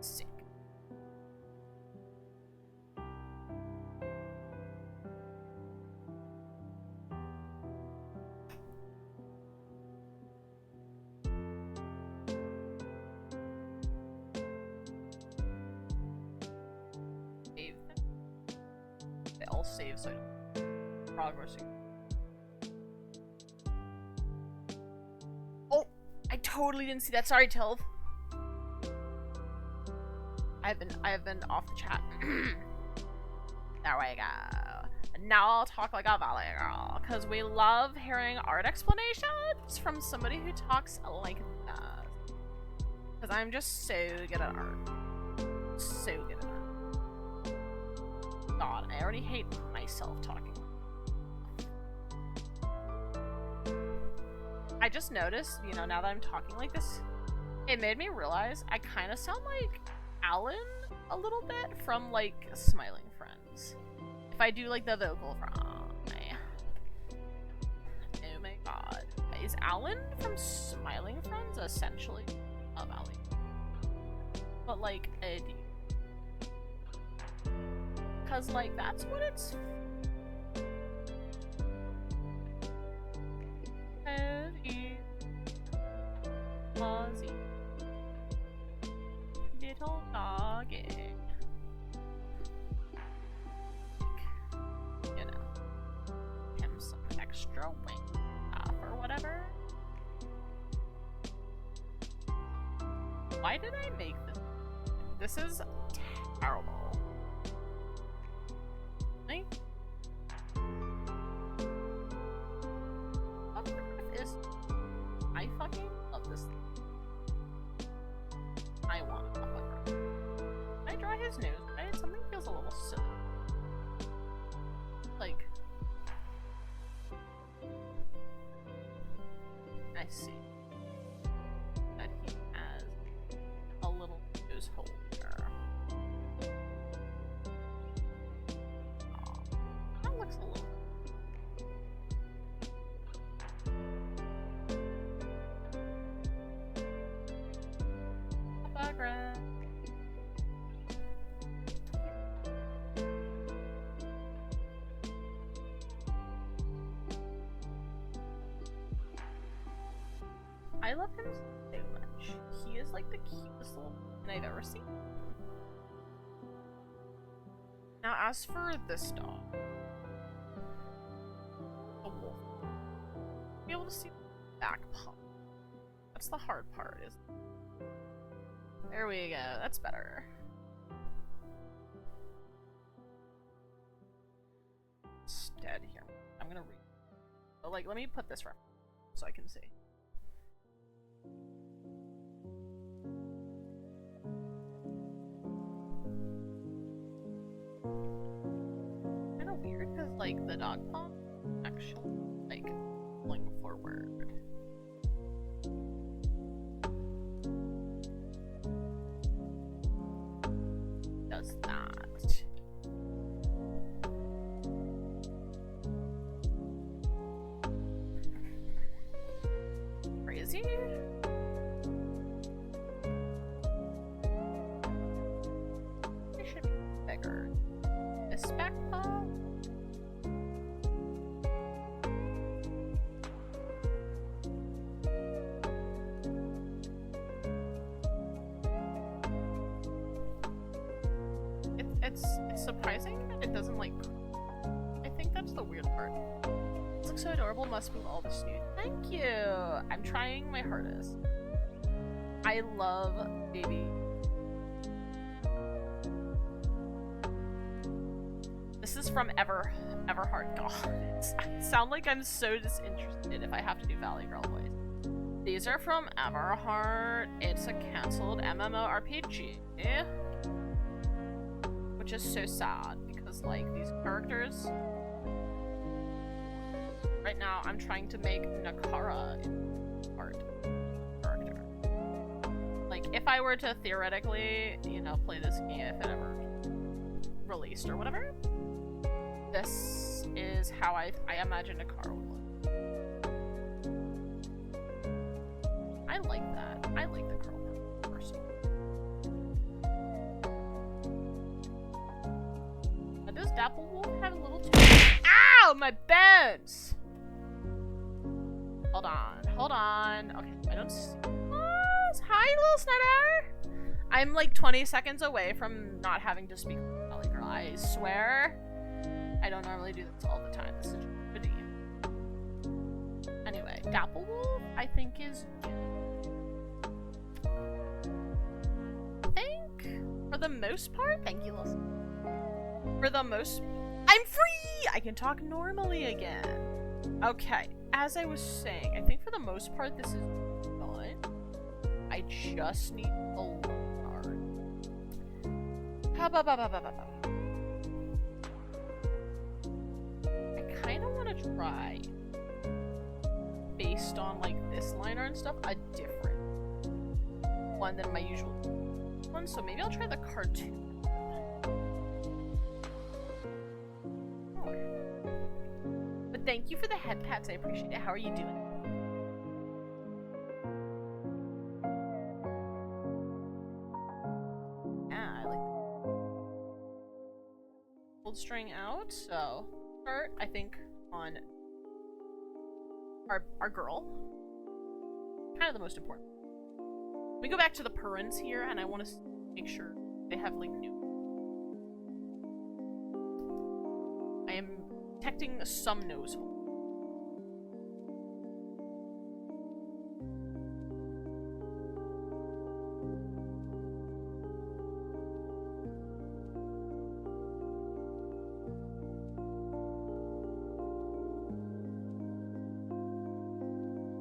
Sick. Save them. They all save so I don't progressing. Oh, I totally didn't see that. Sorry, Tilv. I have been off the chat. There we go. Now I'll talk like a valley girl, because we love hearing art explanations from somebody who talks like that. Because I'm just so good at art. So good at art. God, I already hate myself talking. I just noticed, you know, now that I'm talking like this, it made me realize I kind of sound like Alan a little bit from, like, Smiling Friends. If I do, like, the vocal from... Oh my god. Is Alan from Smiling Friends essentially a valley? But, like, a D. Because, like, that's what it's... Fuzzy little doggy. You know, him some extra wing off or whatever. Why did I make this? This is terrible. Right? What the frick is... I fucking love this thing. I want to fuck. Can I draw his nose? Right? Something feels a little silly. Like... I see. That he has a little nose holder. Oh, that looks a little... Background. I love him so much. He is like the cutest little man I've ever seen. Now, as for this dog, the wolf, be able to see the back paw. That's the hard part, isn't it? There we go. That's better. Instead here, I'm gonna read. But like, let me put this reference so I can see. Kind of weird because like the dog paw actually like going forward. Does that. Crazy? It should be bigger. This back paw? It's surprising that it doesn't like. I think that's the weird part. This looks so adorable. Must move all the snoot. Thank you. I'm trying my hardest. I love baby. This is from Everheart. God, I sound like I'm so disinterested if I have to do Valley Girl voice. These are from Everheart. It's a cancelled MMORPG. Which is so sad because like these characters right now I'm trying to make Nakara art character. Like if I were to theoretically, you know, play this game if it ever released or whatever, this is how I imagine Nakara would look. I like that. I like the curl personally. Does Dapple Wolf have a little Ow! My bones! Hold on. Okay, I don't see us. Hi, little Snider! I'm like 20 seconds away from not having to speak with Valley Girl. I swear. I don't normally do this all the time. This is just redeem. Anyway, Dapple Wolf, I think is I think, for the most part, thank you, little For the most... I'm free! I can talk normally again. Okay, as I was saying, I think for the most part this is done. I just need a loan card. I kind of want to try, based on like this line art and stuff, a different one than my usual one. So maybe I'll try the cartoon. But thank you for the head pats. I appreciate it. How are you doing? Yeah, I like that. Old string out. So start, I think, on our girl. Kind of the most important. We go back to the Purins here, and I want to make sure they have like new. I am detecting some nose hole.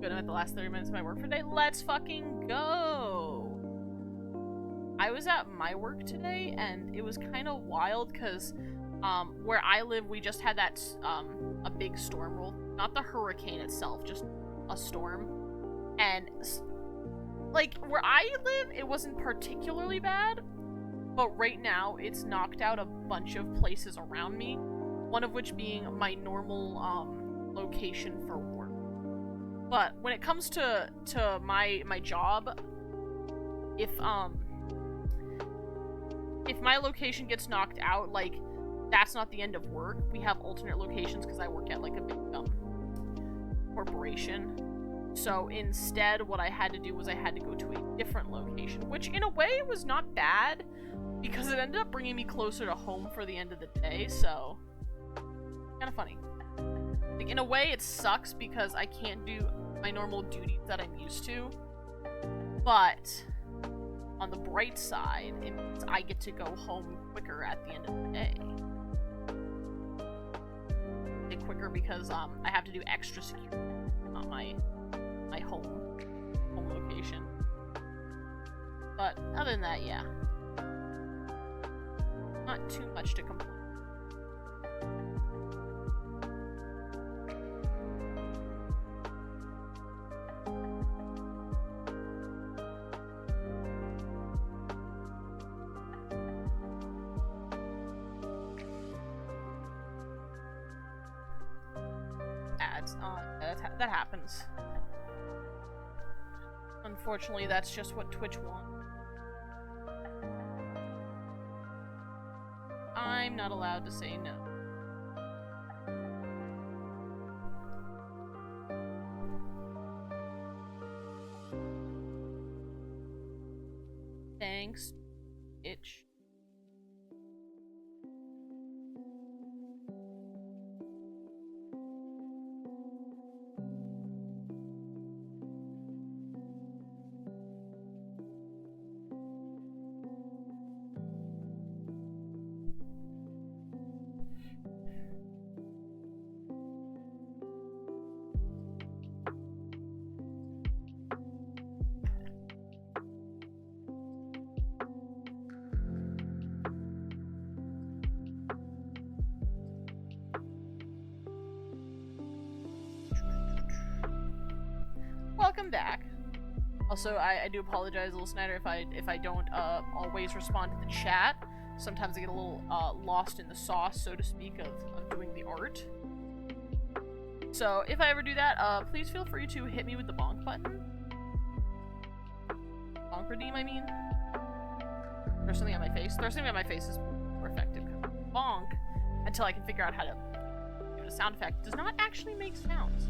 Good, I'm at the last 30 minutes of my work for the day. Let's fucking go! I was at my work today, and it was kind of wild, because where I live, we just had that, a big storm roll. Not the hurricane itself, just a storm. And, like, where I live, it wasn't particularly bad, but right now, it's knocked out a bunch of places around me, one of which being my normal, location for work. But when it comes to my job, if my location gets knocked out, like, that's not the end of work. We have alternate locations because I work at like a big corporation. So instead, what I had to do was I had to go to a different location, which in a way was not bad because it ended up bringing me closer to home for the end of the day. So kind of funny. Like, in a way, it sucks because I can't do my normal duties that I'm used to. But on the bright side, it means I get to go home quicker at the end of the day. Quicker because I have to do extra security on my home location. But other than that, yeah, not too much to complain. That happens. Unfortunately, that's just what Twitch wants. I'm not allowed to say no. Thanks, itch. Welcome back. Also, I do apologize, Little Snyder, if I don't always respond to the chat. Sometimes I get a little lost in the sauce, so to speak, of doing the art. So if I ever do that, please feel free to hit me with the bonk button. Bonk redeem, I mean. Throw something at my face. Throw something at my face is more effective. Bonk, until I can figure out how to give it a sound effect, does not actually make sounds.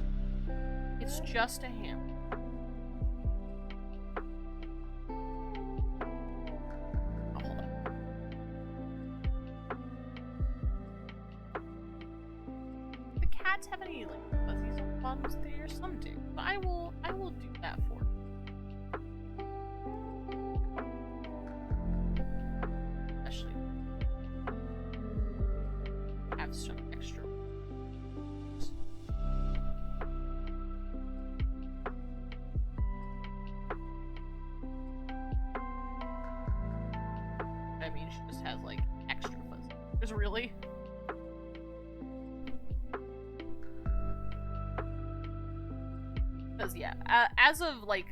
It's just a hammer. Oh, hold on. The cats have any like fuzzies on the bottoms there? Some do, but I will do that for you. Especially. just has like extra fuzzy. There's really. Because yeah, as of like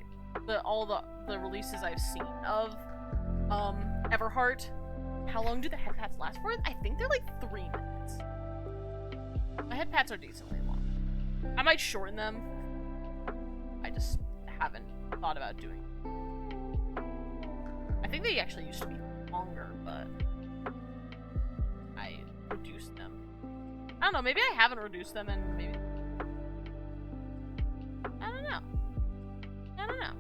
all the releases I've seen of Everheart, how long do the head pats last for? I think they're like 3 minutes. My head pats are decently long. I might shorten them. I just haven't thought about doing it. I think they actually used to be longer, but I reduced them. I don't know, maybe I haven't reduced them and maybe... I don't know. I don't know.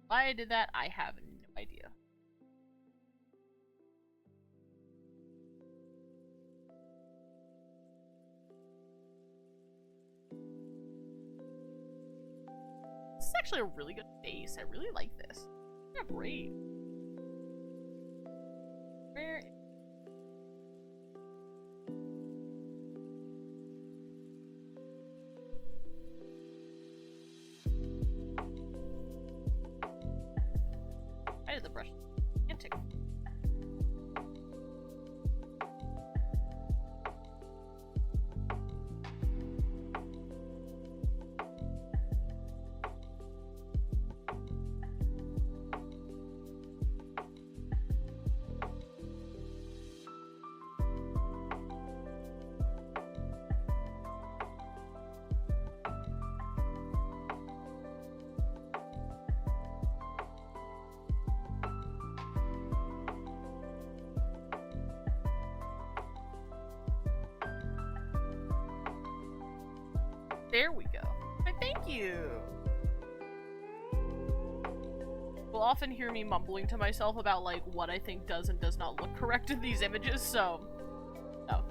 Why I did that, I have no idea. This is actually a really good face. I really like this. Yeah, brave. Where? I did the brush. Antic. There we go. Thank you! You'll often hear me mumbling to myself about, like, what I think does and does not look correct in these images, so... No.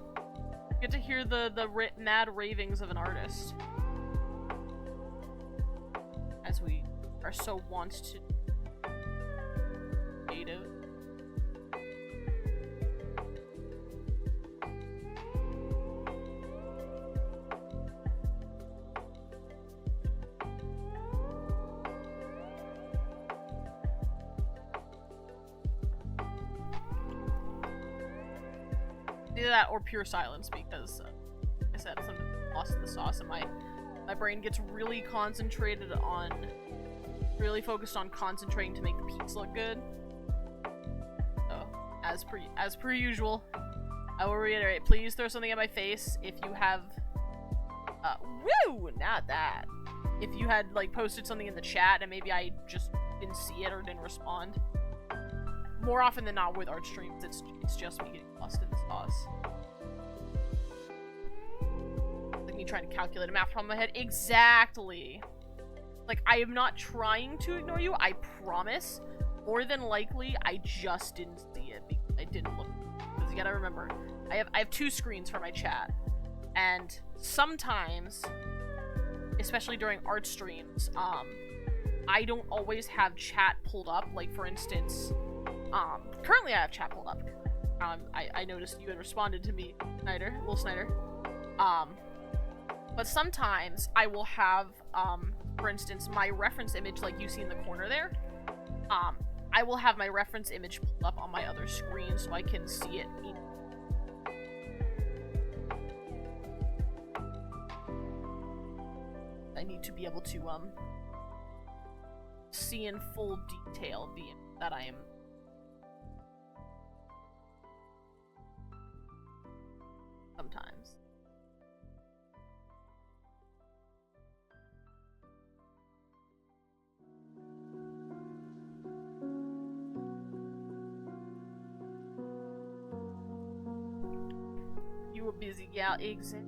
You get to hear the mad ravings of an artist. As we are so wont to... creative. Either that or pure silence, because like I said, something lost in the sauce, and my brain gets really concentrated on, really focused on concentrating to make the peaks look good. So, as per usual, I will reiterate: please throw something at my face if you have, woo, not that. If you had like posted something in the chat and maybe I just didn't see it or didn't respond. More often than not with art streams, it's just me getting lost in the sauce. Like me trying to calculate a math problem in my head. Exactly! Like, I am not trying to ignore you, I promise. More than likely, I just didn't see it because I didn't look. Because you gotta remember, I have 2 screens for my chat. And sometimes, especially during art streams, I don't always have chat pulled up. Like, for instance... currently I have chat pulled up. I noticed you had responded to me, Little Snyder. But sometimes I will have, for instance, my reference image, like you see in the corner there. I will have my reference image pulled up on my other screen so I can see it. I need to be able to, see in full detail the image that I am sometimes. You a busy gal, exactly.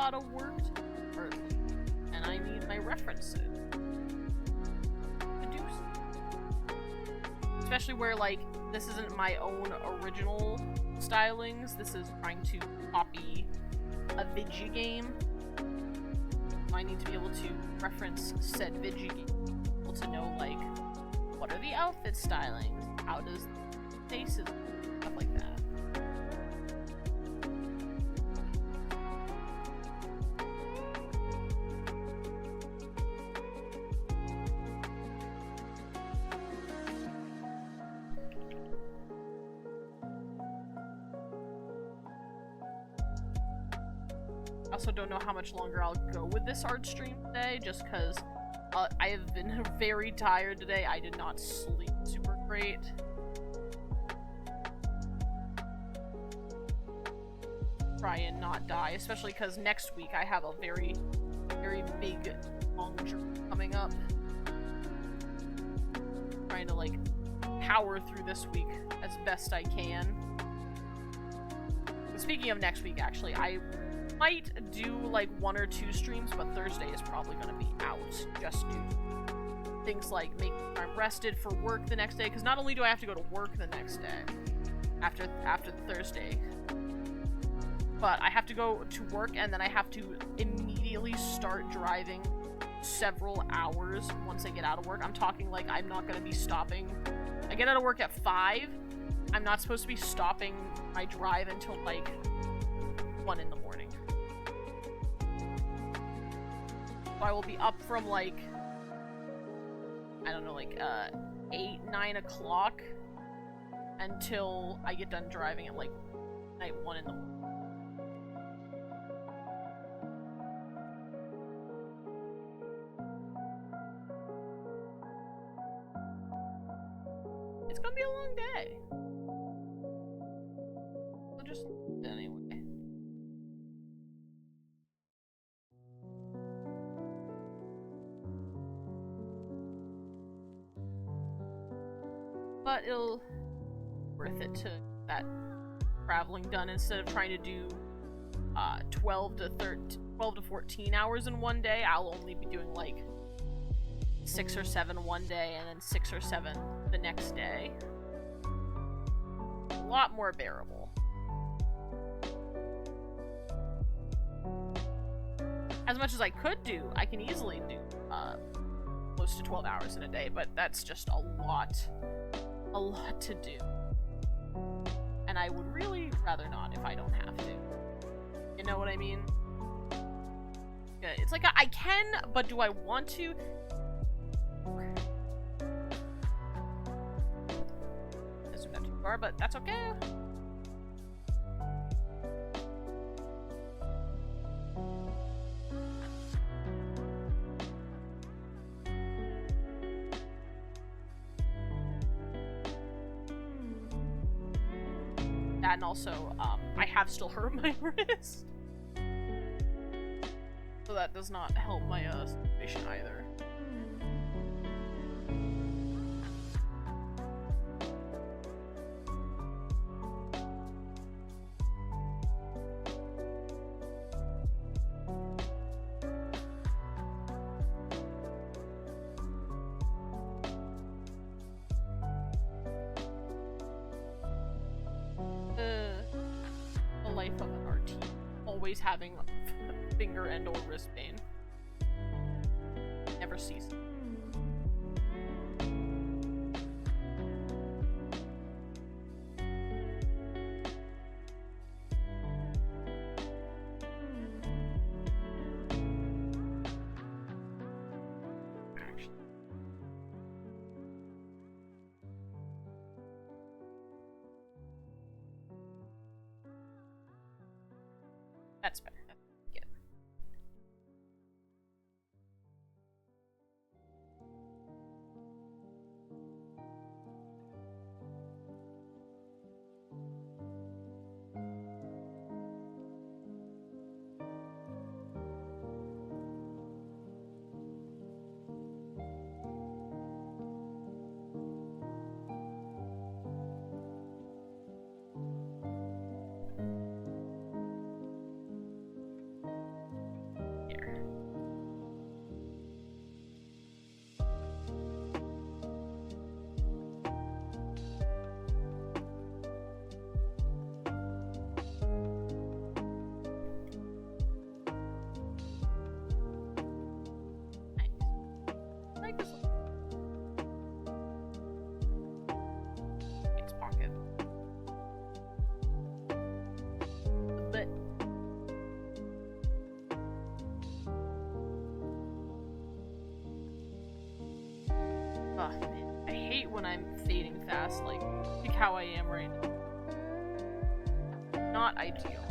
lot of work to do early, and I need my references to do so. Especially where, like, this isn't my own original stylings, this is trying to copy a Vigi game. I need to be able to reference said Vigi game, able to know, like, what are the outfit stylings, how does the faces, stuff like that. I also don't know how much longer I'll go with this art stream today, just because I have been very tired today. I did not sleep super great. Try and not die, especially because next week I have a very, very big, long journey coming up. Trying to, like, power through this week as best I can. But speaking of next week, actually, I might do like 1 or 2 streams, but Thursday is probably going to be out, just due to things like making sure I'm rested for work the next day, because not only do I have to go to work the next day after Thursday, but I have to go to work and then I have to immediately start driving several hours once I get out of work. I'm talking like I'm not going to be stopping. I get out of work at 5. I'm not supposed to be stopping my drive until like 1 in the morning. So I will be up from, like, I don't know, like, 8, 9 o'clock until I get done driving at, like, night 1 in the morning. It's gonna be a long day. So just anyway. But it'll worth it to that traveling done instead of trying to do 12 to 14 hours in one day. I'll only be doing like 6 or 7 one day and then 6 or 7 the next day. A lot more bearable. As much as I could do, I can easily do close to 12 hours in a day, but that's just a lot to do. And I would really rather not if I don't have to. You know what I mean? It's like I can, but do I want to? This went too far, but that's okay. And also, I have still hurt my wrist. So that does not help my situation either. Life of an RT. Always having finger and or wrist pain. Never cease. That's better. Yeah. hate when I'm fading fast, like how I am right now. Not ideal.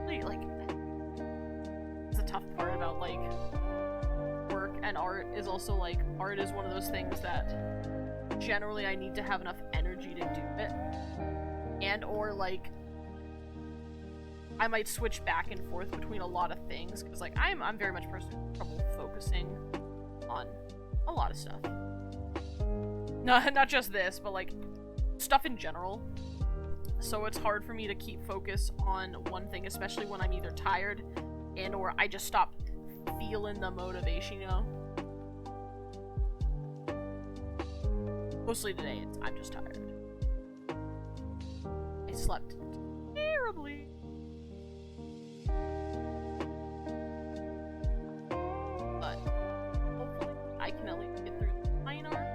Really, like, it's a tough part about, like, work and art is also, like, art is one of those things that generally I need to have enough energy to do it. And or, like, I might switch back and forth between a lot of things, because, like, I'm very much personally trouble focusing on a lot of stuff. No, not just this, but, like, stuff in general. So it's hard for me to keep focus on one thing, especially when I'm either tired and or I just stop feeling the motivation, you know? Mostly today, I'm just tired. I slept terribly. But hopefully I can at least get through the fine art.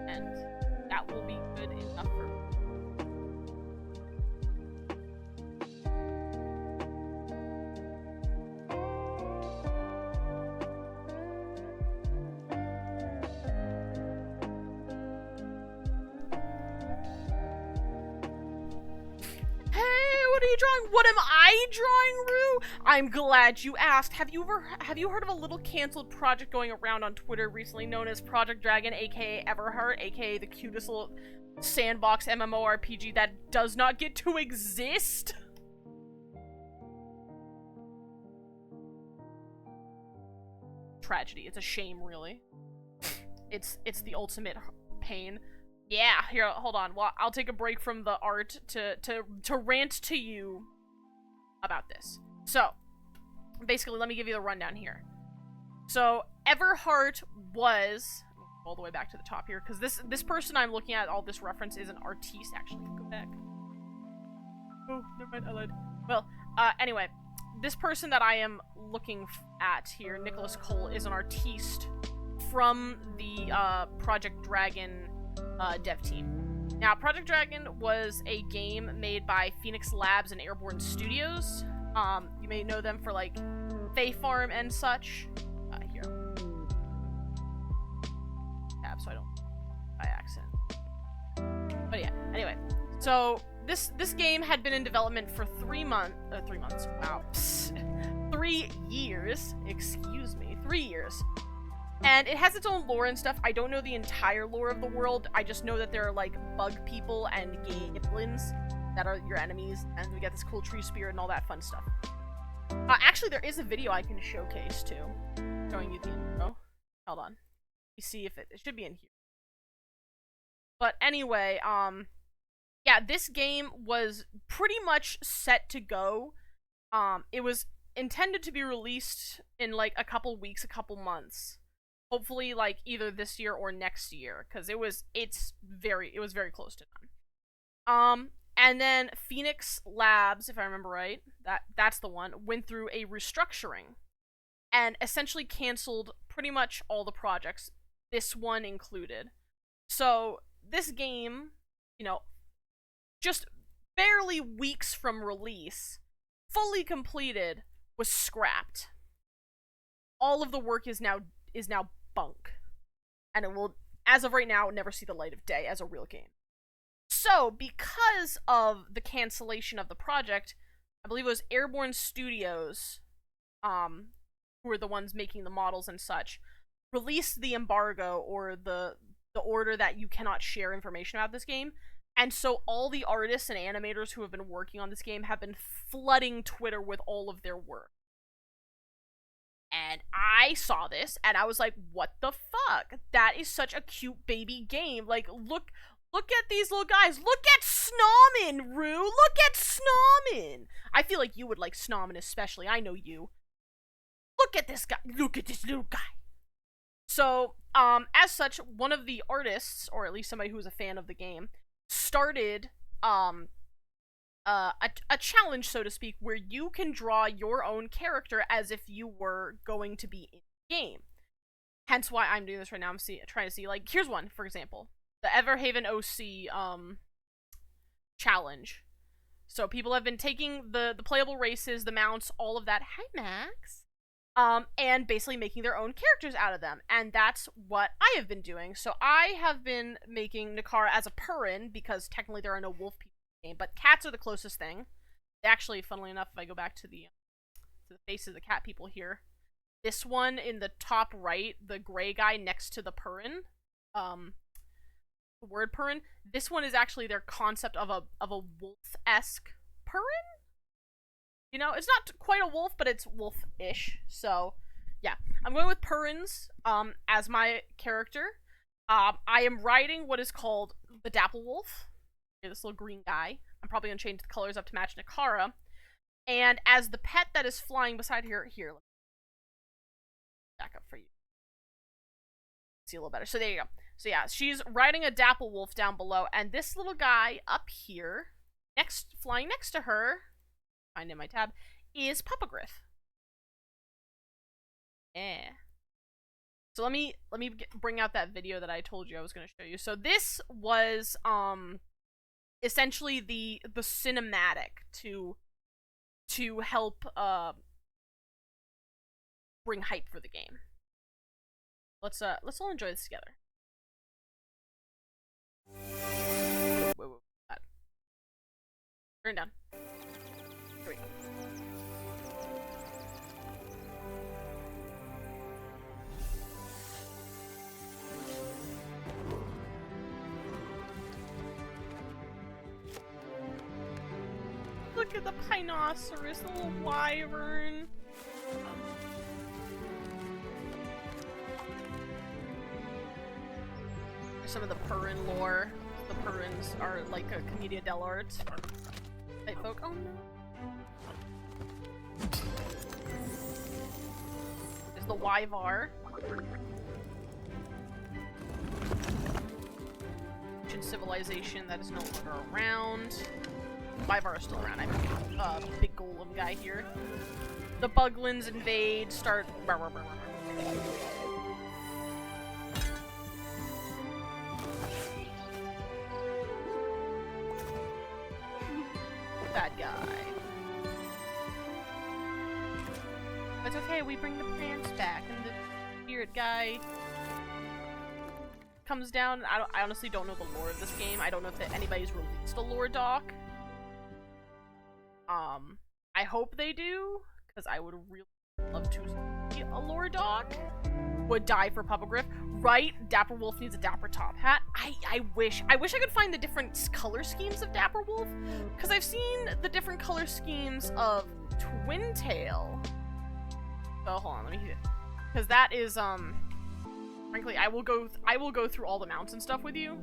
And that will be good enough for me. Drawing? What am I drawing, Rue? I'm glad you asked. Have you heard of a little canceled project going around on Twitter recently known as Project Dragon, aka Everheart, aka the cutest little sandbox MMORPG that does not get to exist? Tragedy. It's a shame, really. It's the ultimate pain. Yeah, here, hold on. Well, I'll take a break from the art to rant to you about this. So, basically, let me give you the rundown here. So, Everheart was all the way back to the top here, because this person I'm looking at, all this reference is an artiste. Actually, go back. Oh, never mind, I lied. Well, anyway, this person that I am looking at here, Nicholas Cole, is an artiste from the Project Dragon dev team. Now, Project Dragon was a game made by Phoenix Labs and Airborne Studios. You may know them for, like, Fae Farm and such. Here. Tab, so I don't by accident. But yeah, anyway. So, this game had been in development for 3 months. Wow. 3 years. Excuse me. 3 years. And it has its own lore and stuff. I don't know the entire lore of the world. I just know that there are, like, bug people and goblins that are your enemies. And we got this cool tree spirit and all that fun stuff. Actually, there is a video I can showcase, too. Showing you the intro. Hold on. You see if it should be in here. But anyway, yeah, this game was pretty much set to go. It was intended to be released in, like, a couple weeks, a couple months. Hopefully, like, either this year or next year, because it was very close to done. And then Phoenix Labs, if I remember right, that's the one, went through a restructuring and essentially canceled pretty much all the projects, this one included. So, this game, you know, just barely weeks from release, fully completed, was scrapped. All of the work is now bunk. And it will, as of right now, never see the light of day as a real game. So, because of the cancellation of the project, I believe it was Airborne Studios, who were the ones making the models and such, released the embargo, or the order that you cannot share information about this game. And so all the artists and animators who have been working on this game have been flooding Twitter with all of their work. And I saw this, and I was like, what the fuck? That is such a cute baby game. Like, look at these little guys. Look at Snommin, Rue! Look at Snommin! I feel like you would like Snommin especially. I know you. Look at this guy. Look at this little guy. So, as such, one of the artists, or at least somebody who was a fan of the game, started, a challenge, so to speak, where you can draw your own character as if you were going to be in the game. Hence why I'm doing this right now. I'm trying to see, like, here's one, for example. The Everhaven OC, challenge. So people have been taking the playable races, the mounts, all of that. Hi, Max. And basically making their own characters out of them. And that's what I have been doing. So I have been making Nakara as a Purin, because technically there are no wolf people in the game, but cats are the closest thing. Actually, funnily enough, if I go back to the faces of the cat people here, this one in the top right, the gray guy next to the Purin, the word Purin, this one is actually their concept of a wolf-esque Purin? You know, it's not quite a wolf, but it's wolf-ish. So, yeah. I'm going with Purins as my character. I am riding what is called the Dapple Wolf. This little green guy. I'm probably going to change the colors up to match Nakara. And as the pet that is flying beside here, let me back up for you. See a little better. So there you go. So yeah, she's riding a Dapple Wolf down below, and this little guy up here, flying next to her, find in my tab, is Puppagriff. Yeah. So let me bring out that video that I told you I was going to show you. So this was essentially the cinematic to help bring hype for the game. Let's all enjoy this together. Wait. Turn down. Here we go. Look at the Pinoceros, the little wyvern. Some of the Purin lore. The Purins are like a commedia dell'arte type folk. Oh no. There's the Wyvar. Ancient civilization that is no longer around. Wyvar is still around. I mean, big golem guy here. The Buglins invade, start. Bad guy. But okay, we bring the plants back, and the spirit guy comes down. I honestly don't know the lore of this game. I don't know if anybody's released a lore doc. I hope they do, because I would really love to see a lore doc. Would die for Puppagriff. Right? Dapper Wolf needs a Dapper Top Hat. I wish I could find the different color schemes of Dapper Wolf, because I've seen the different color schemes of Twintail. So hold on, let me hit it. Because that is, frankly, I will go through all the mounts and stuff with you.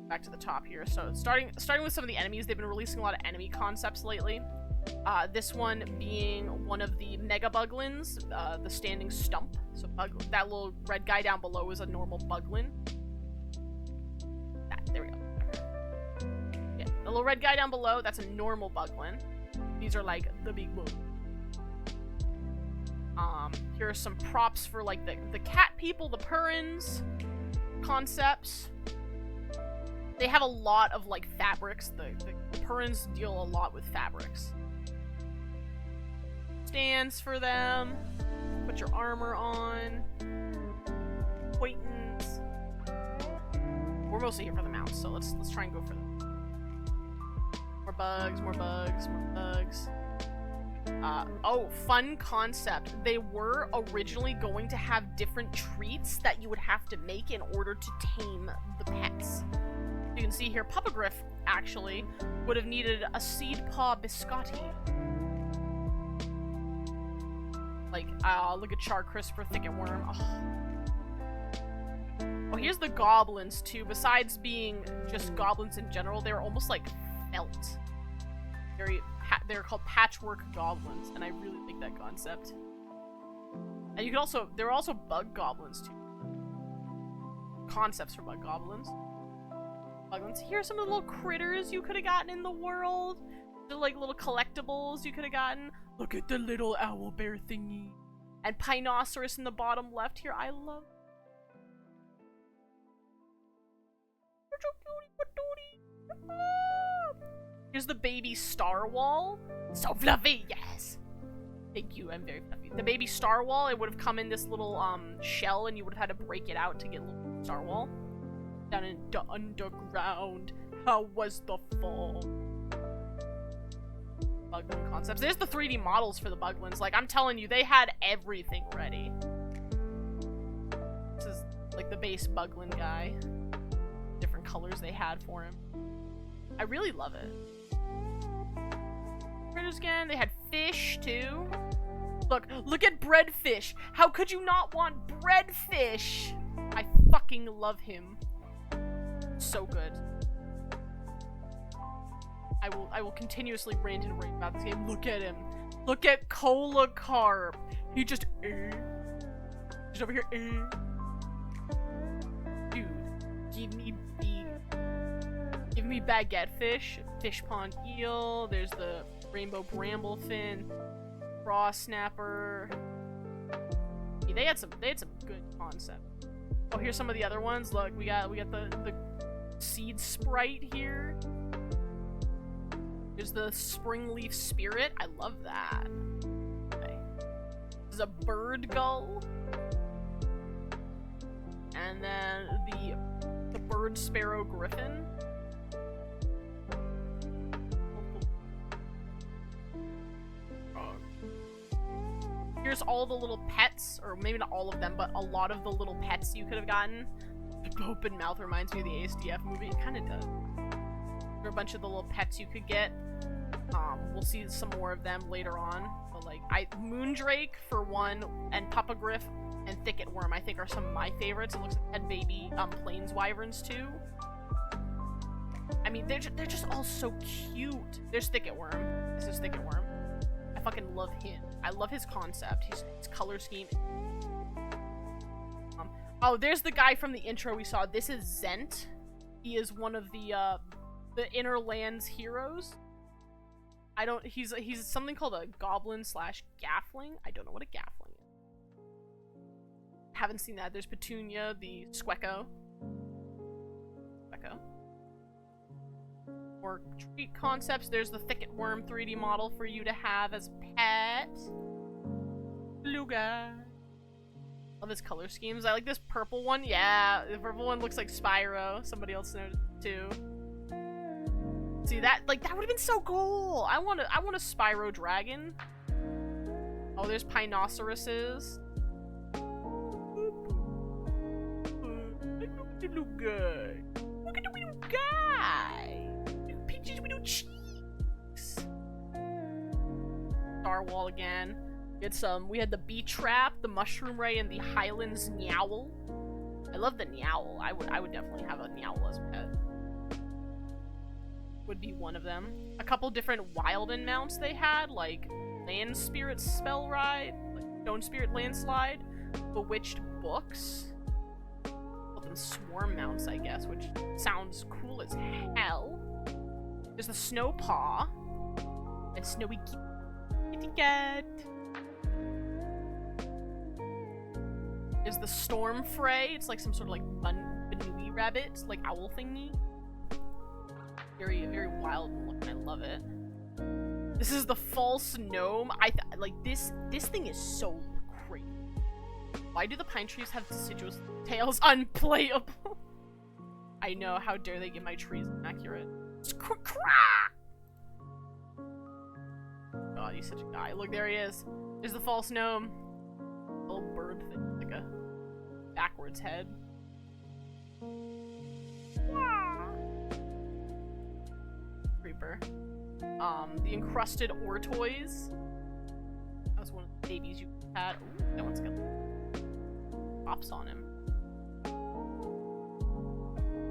Back to the top here. So starting with some of the enemies, they've been releasing a lot of enemy concepts lately. This one being one of the Mega Buglins, the Standing Stump. So that little red guy down below is a normal Buglin. There we go. Yeah, the little red guy down below, that's a normal Buglin. These are like the big boom. Here are some props for like the cat people, the Purins concepts. They have a lot of like fabrics. The Purins deal a lot with fabrics. Stands for them. Put your armor on. Acquaintance. We're mostly here for the mounts, so let's try and go for them. More bugs, more bugs, more bugs. Oh, fun concept. They were originally going to have different treats that you would have to make in order to tame the pets. You can see here, Puppagriff actually would have needed a seed paw biscotti. Like, look at Char Crisper Thicket Worm. Oh, here's the goblins too. Besides being just goblins in general, they're almost like felt. They're called patchwork goblins, and I really like that concept. And you can also, there are also bug goblins too. Concepts for bug goblins. Here are some of the little critters you could have gotten in the world. They're like little collectibles you could have gotten. Look at the little owl bear thingy. And Pinoceros in the bottom left here. I love. You're so cutie patootie. Here's the baby star wall. So fluffy, yes. Thank you, I'm very fluffy. The baby star wall, it would have come in this little shell, and you would have had to break it out to get a little star wall. Down in the underground. How was the fall? Buglin concepts. There's the 3D models for the Buglins. Like, I'm telling you, they had everything ready. This is like the base Buglin guy. Different colors they had for him. I really love it. Critters again. They had fish too. Look at breadfish. How could you not want breadfish? I fucking love him. So good. I will continuously rant and rave about this game. Look at him. Look at Cola Carp. He just over here. Dude, give me baguette fish, fish pond eel. There's the rainbow bramblefin, frost snapper. Yeah, they had some good concepts. Oh, here's some of the other ones. Look, we got the seed sprite here. There's the spring leaf spirit. I love that. Okay. There's a bird gull. And then the bird sparrow griffin. Here's all the little pets, or maybe not all of them, but a lot of the little pets you could have gotten. The open mouth reminds me of the ASDF movie. It kind of does. There are a bunch of the little pets you could get. We'll see some more of them later on. But like, Moondrake for one, and Papa Griff and Thicket Worm I think are some of my favorites. It looks like had baby plains wyverns too. I mean, they're just all so cute. There's Thicket Worm. This is Thicket Worm. I fucking love him. I love his concept. His color scheme. Oh, there's the guy from the intro we saw. This is Zent. He is one of the Inner Lands heroes. He's something called a goblin / gaffling. I don't know what a gaffling is. Haven't seen that. There's Petunia, the Squecko. More treat concepts. There's the Thicket Worm 3D model for you to have as a pet. Blue guy. Love his color schemes. I like this purple one. Yeah, the purple one looks like Spyro. Somebody else noticed too. See that? Like, that would have been so cool. I want a Spyro dragon. Oh, there's Pinoceroses. Look at the little guy. Look at the little guy. Little peaches with little cheeks. Star Wall again. We had the Bee Trap, the Mushroom Ray, and the Highlands Nyowl. I love the Nyowl. I would definitely have a Nyowl as a pet. Would be one of them. A couple different Wilden mounts they had, like Land Spirit Spell Ride, like Stone Spirit Landslide, Bewitched Books. Call them Swarm mounts, I guess, which sounds cool as hell. There's the Snow Paw and Snowy Kitty Cat. There's the Storm Fray. It's like some sort of like Banui rabbit, like owl thingy. Very, very wild looking. I love it. This is the False Gnome. Like this thing is so crazy. Why do the pine trees have deciduous tails? Unplayable. I know. How dare they get my trees inaccurate? God, he's such a guy. Look, there he is. There's the False Gnome. Little bird thing, like a backwards head. Creeper. The Encrusted Ortoise. That was one of the babies you had. Ooh, that one's got pops on him.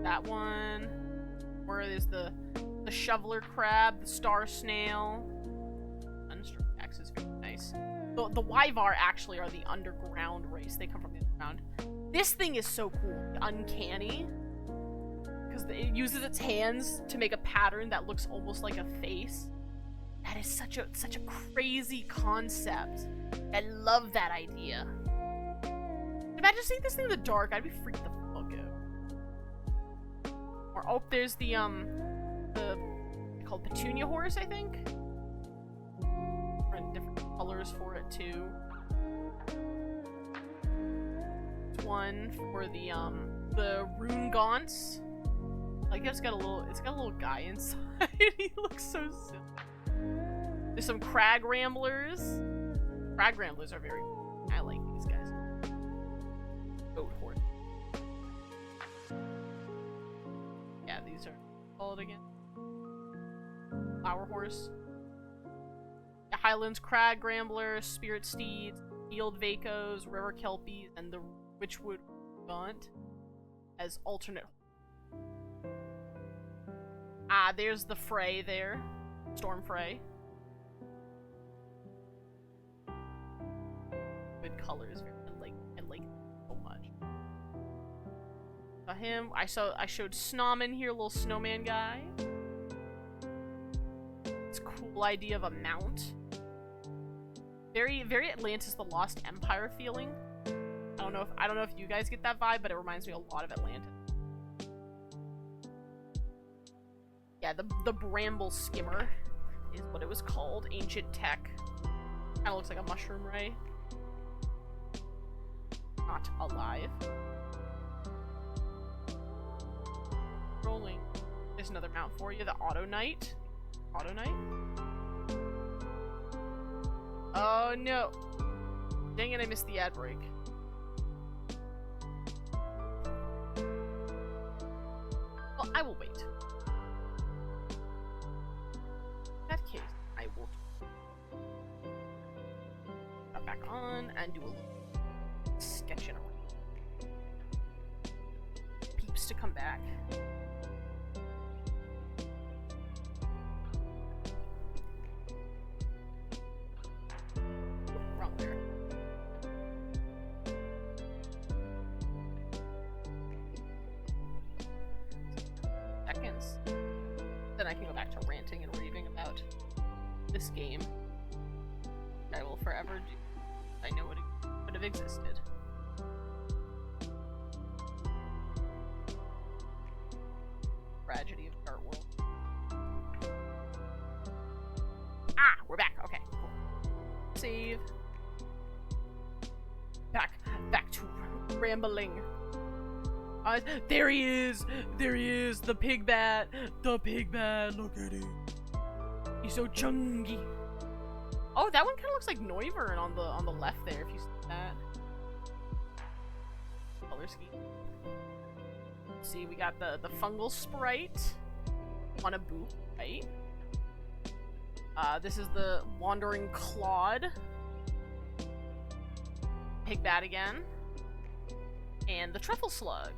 That one. Where is the Shoveler Crab, the Star Snail. Unstruck Axe is very nice. The Wyvar actually are the underground race. They come from the underground. This thing is so cool. Uncanny. Because it uses its hands to make a pattern that looks almost like a face. That is such a crazy concept. I love that idea. Imagine seeing this thing in the dark. I'd be freaked the fuck out. Or, oh, there's the they call called Petunia Horse, I think. Different colors for it too. One for the rune gaunts. Like it's got a little guy inside. He looks so silly. There's some crag ramblers. Crag ramblers are very cool. I like these guys. Goat horse. Yeah, these are called again. Flower horse. The Highlands crag ramblers, spirit steeds, field vacos, river kelpies, and the witchwood gaunt as alternate. Ah, there's the Frey there. Storm Frey. Good colors. I like so much. Him. I showed Snowman here, little snowman guy. It's a cool idea of a mount. Very, very Atlantis: The Lost Empire feeling. I don't know if you guys get that vibe, but it reminds me a lot of Atlantis. Yeah, the Bramble Skimmer is what it was called. Ancient tech. Kinda looks like a mushroom ray. Not alive. Rolling. There's another mount for you. The Auto Knight. Auto Knight? Oh no. Dang it, I missed the ad break. Well, I will wait. In that case, I will cut back on and do a little sketching around. Peeps to come back. Wrong there. Seconds. Then I can go back to ranting and raving about this game. I will forever do. I know it would have existed. Tragedy of Art World. Ah, we're back. Okay, cool. Save. Back to rambling. There he is! There he is! The pig bat! The pig bat! Look at him! He's so chunky! Oh, that one kind of looks like Noivern on the left there, if you see that. Color scheme. Let's see, we got the fungal sprite. On a boot, right? This is the Wandering Claude. Pig bat again. And the Truffle Slug.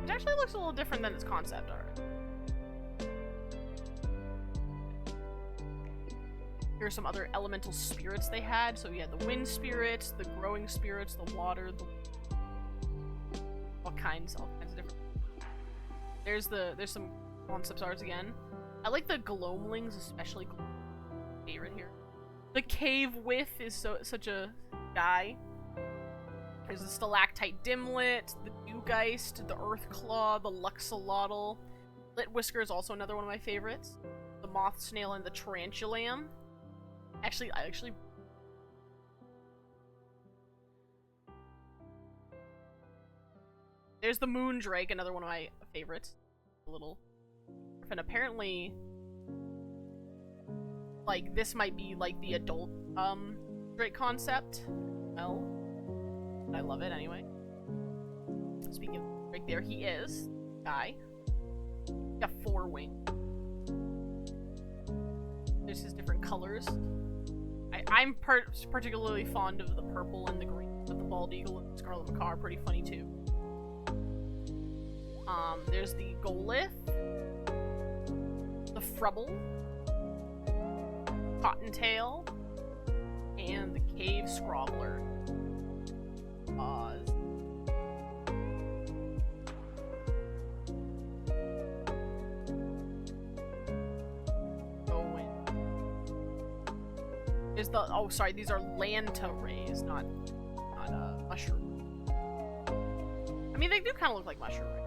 Which actually looks a little different than its concept art. Here are some other elemental spirits they had. So we had the wind spirits, the growing spirits, the water, all kinds of different. There's some concept arts again. I like the gloamlings, especially favorite here. The cave width is such a guy. There's the Stalactite Dimlet, the Dewgeist, the Earth Claw, the Luxolotl. Lit Whisker is also another one of my favorites. The Moth Snail and the Tarantulam. Actually, there's the Moondrake, another one of my favorites. A little. And apparently, like, this might be, like, the adult, Drake concept. Well, I love it anyway. Speaking of Drake, there he is. Guy. Got 4 wings. There's his different colors. I'm particularly fond of the purple and the green, but the Bald Eagle and the Scarlet Macaw are pretty funny too. There's the Golith, the Frubble, Cottontail, and the Cave Scrobbler. Oz. Is the sorry, these are Lanta rays, not mushroom. I mean, they do kind of look like mushroom rays.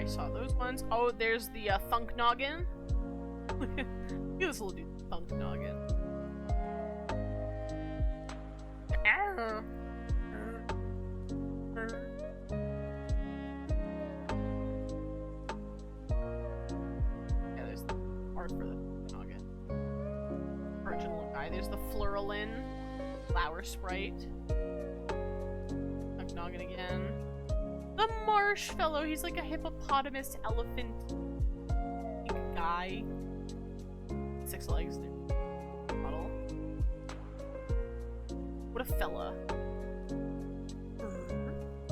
saw those ones. Oh, there's the Thunk Noggin. Look at this little dude, Thunk Noggin. Ah. Yeah, there's the art for the Noggin. Original guy. There's the Fluralin, Flower Sprite. Thunk Noggin again. The Marsh Fellow. He's like a hippopotamus elephant guy. 6 legs. Model. What a fella.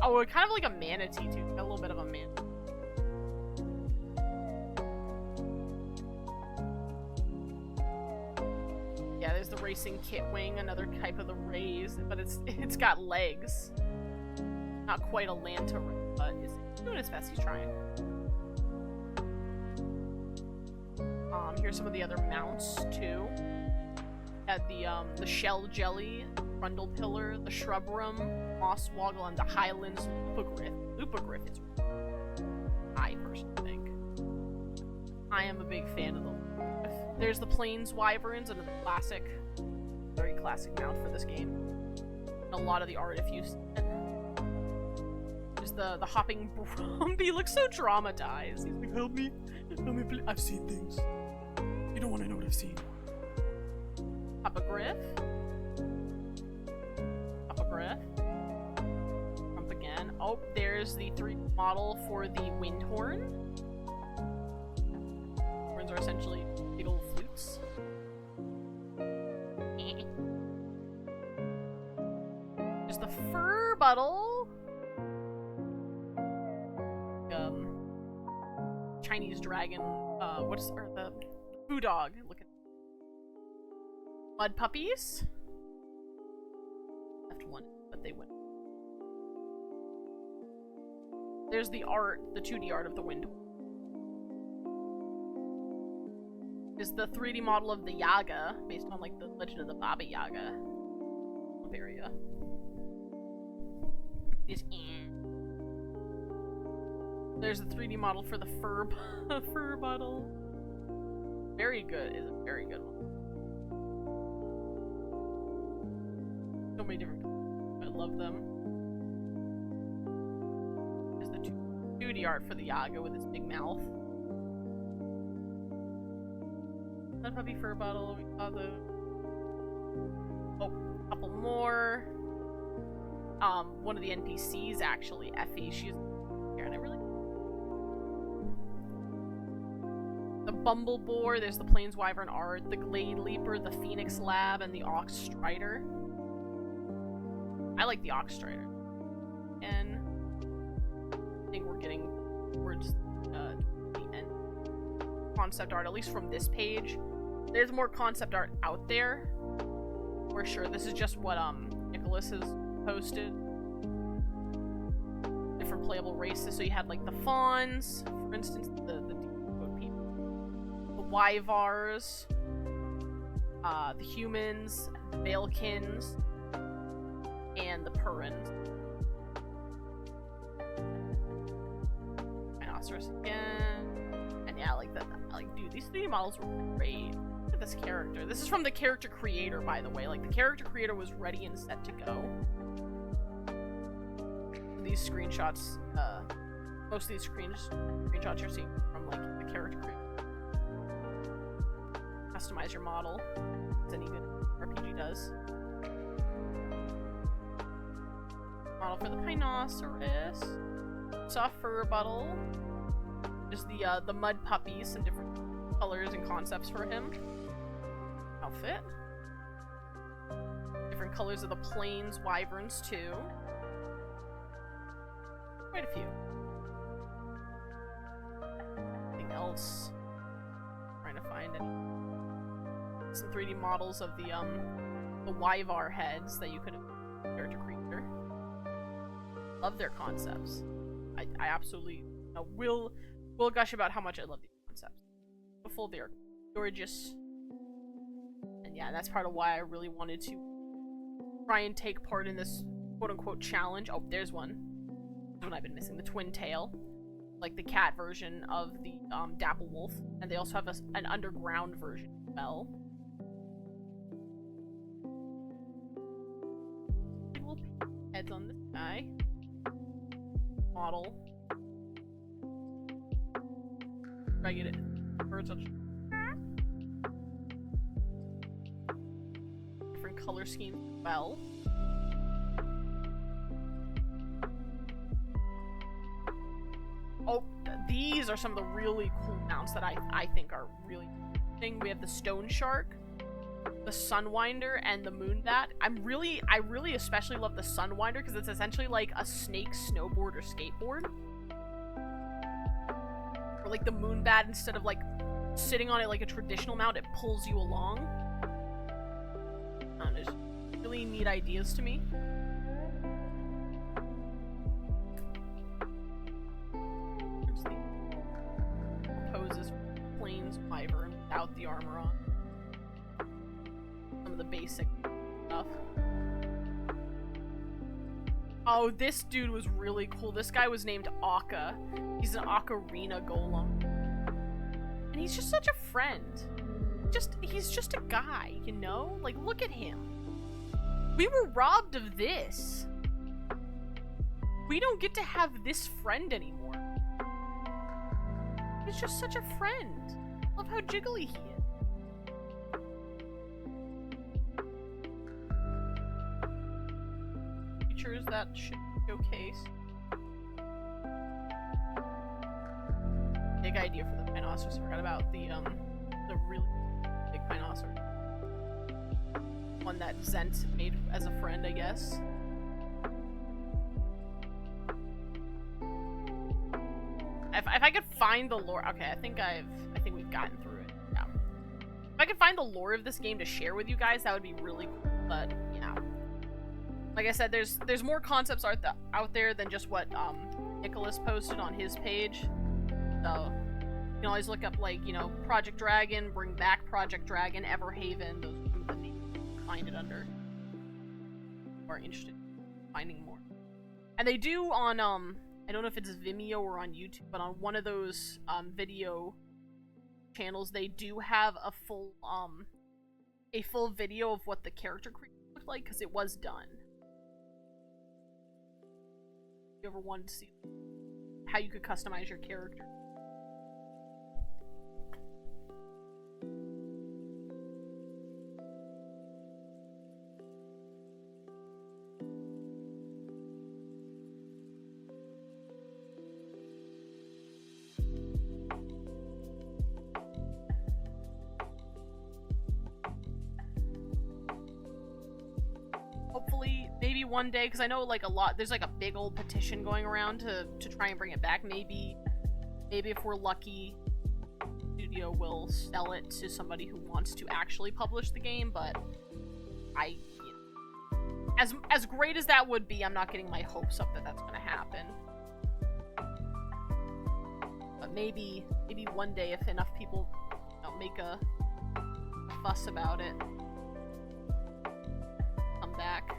Oh, kind of like a manatee too. A little bit of a manatee. Yeah, there's the racing kitwing, another type of the rays, but it's got legs. Not quite a Lanta, but he's doing his best. He's trying. Here's some of the other mounts too. Had the shell jelly, Brundle Pillar, the Shrubrum, Moss Woggle, and the Highlands Lupagriff. Lupagriff is I personally think. I am a big fan of the Lupagriff. There's the Plains Wyverns, and the classic, very classic mount for this game. And a lot of the art, if you see it. There's the Hopping Brumby. He looks so traumatized. He's like, help me, please. I've seen things. You don't want to know what I've seen. Hippogriff. Hippogriff. Trump again. Oh, there's the 3D model for the Windhorn. Horns are essentially big old flutes. There's the Furbuttle. Chinese dragon. Or the Foo Dog. Look at Mud Puppies. Left one, but they win. There's the art, the 2D art of the wind. Is the 3D model of the Yaga, based on like the Legend of the Baba Yaga. Area. There's a 3D model for the Furbuttle. Very good. Is a very good one. So many different colors. I love them. There's the 2D art for the Yaga with its big mouth. That puppy Furbuttle. We saw the. Oh, a couple more. One of the NPCs actually, Effie. She's here, and I really. The Bumble Boar, there's the Plains Wyvern art, the Glade Leaper, the Phoenix Lab, and the Ox Strider. I like the Ox Strider. And I think we're getting towards the end. Concept art, at least from this page. There's more concept art out there. For sure. This is just what Nicholas has posted. Different playable races. So you had like the Fawns, for instance, the Wyvars, the humans, the Balekins, and the Purrins. Rhinoceros again. And yeah, like that. Like, dude, these 3D models were great. Look at this character. This is from the character creator, by the way. Like, the character creator was ready and set to go. These screenshots, most of these screenshots you're seeing from, like, the character creator. Customize your model, as any good RPG does. Model for the Rhinoceros. Saw Furbuttle. There's the Mud Puppies and different colors and concepts for him. Outfit. Different colors of the Plains Wyverns too. Quite a few. Anything else? Trying to find any. Some 3D models of the Wyvar heads that you could have character creator. Love their concepts. I absolutely will gush about how much I love these concepts. Beautiful, they're gorgeous. And yeah, that's part of why I really wanted to try and take part in this quote-unquote challenge. Oh, there's one. This one I've been missing. The Twin Tail. like the cat version of the Dapple Wolf, and they also have an underground version as well. Little heads on this guy. Model. Try to get it. Birds on. Different color schemes as well. Oh, these are some of the really cool mounts that I think are really interesting. We have the Stone Shark, the Sunwinder, and the Moonbat. I really especially love the Sunwinder because it's essentially like a snake snowboard or skateboard. Or like the Moonbat, instead of like sitting on it like a traditional mount, it pulls you along. There's really neat ideas to me. Poses Plains Wyvern without the armor on. Some of the basic stuff. Oh, this dude was really cool. This guy was named Akka. He's an Ocarina Golem. And he's just such a friend. He's just a guy, you know? Like, look at him. We were robbed of this. We don't get to have this friend anymore. He's just such a friend. Love how jiggly he is. Features that should showcase. Big idea for the Pinoceros. Forgot about the really big Pinoceros. One that Zent made as a friend, I guess. If I could find the lore, okay, I think we've gotten through it. Yeah. If I could find the lore of this game to share with you guys, that would be really cool. But yeah, like I said, there's more concepts art out there than just what Nicholas posted on his page. So you can always look up, like, you know, Project Dragon, bring back Project Dragon, Everhaven. Those are some of the names you can find it under. Or interested in finding more. And they do on I don't know if it's Vimeo or on YouTube, but on one of those video channels, they do have a full video of what the character creation looked like, because it was done. If you ever wanted to see how you could customize your character. Hopefully, maybe one day, because I know like there's like a big old petition going around to try and bring it back. Maybe if we're lucky, the studio will sell it to somebody who wants to actually publish the game. But as great as that would be, I'm not getting my hopes up that that's going to happen. But maybe one day, if enough people, you know, make a fuss about it, back.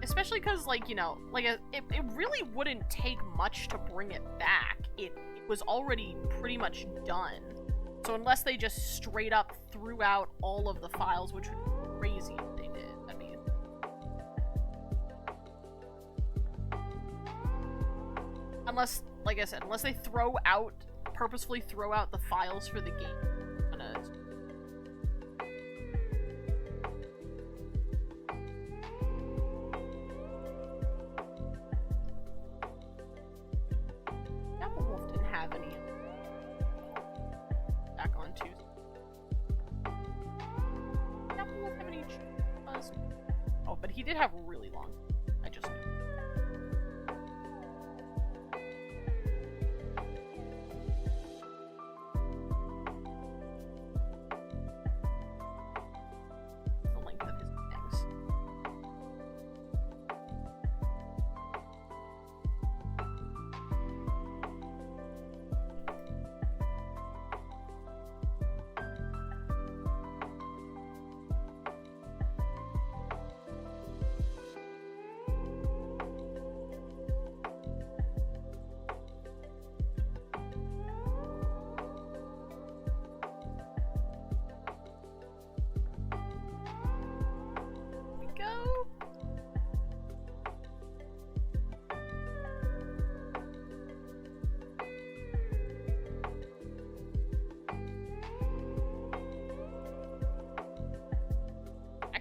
Especially because, like, you know, like, it really wouldn't take much to bring it back. It was already pretty much done. So unless they just straight up threw out all of the files, which would be crazy if they did, I mean. Unless, like I said, unless they purposefully throw out the files for the game. But he did have really long. I just knew. The length of his legs.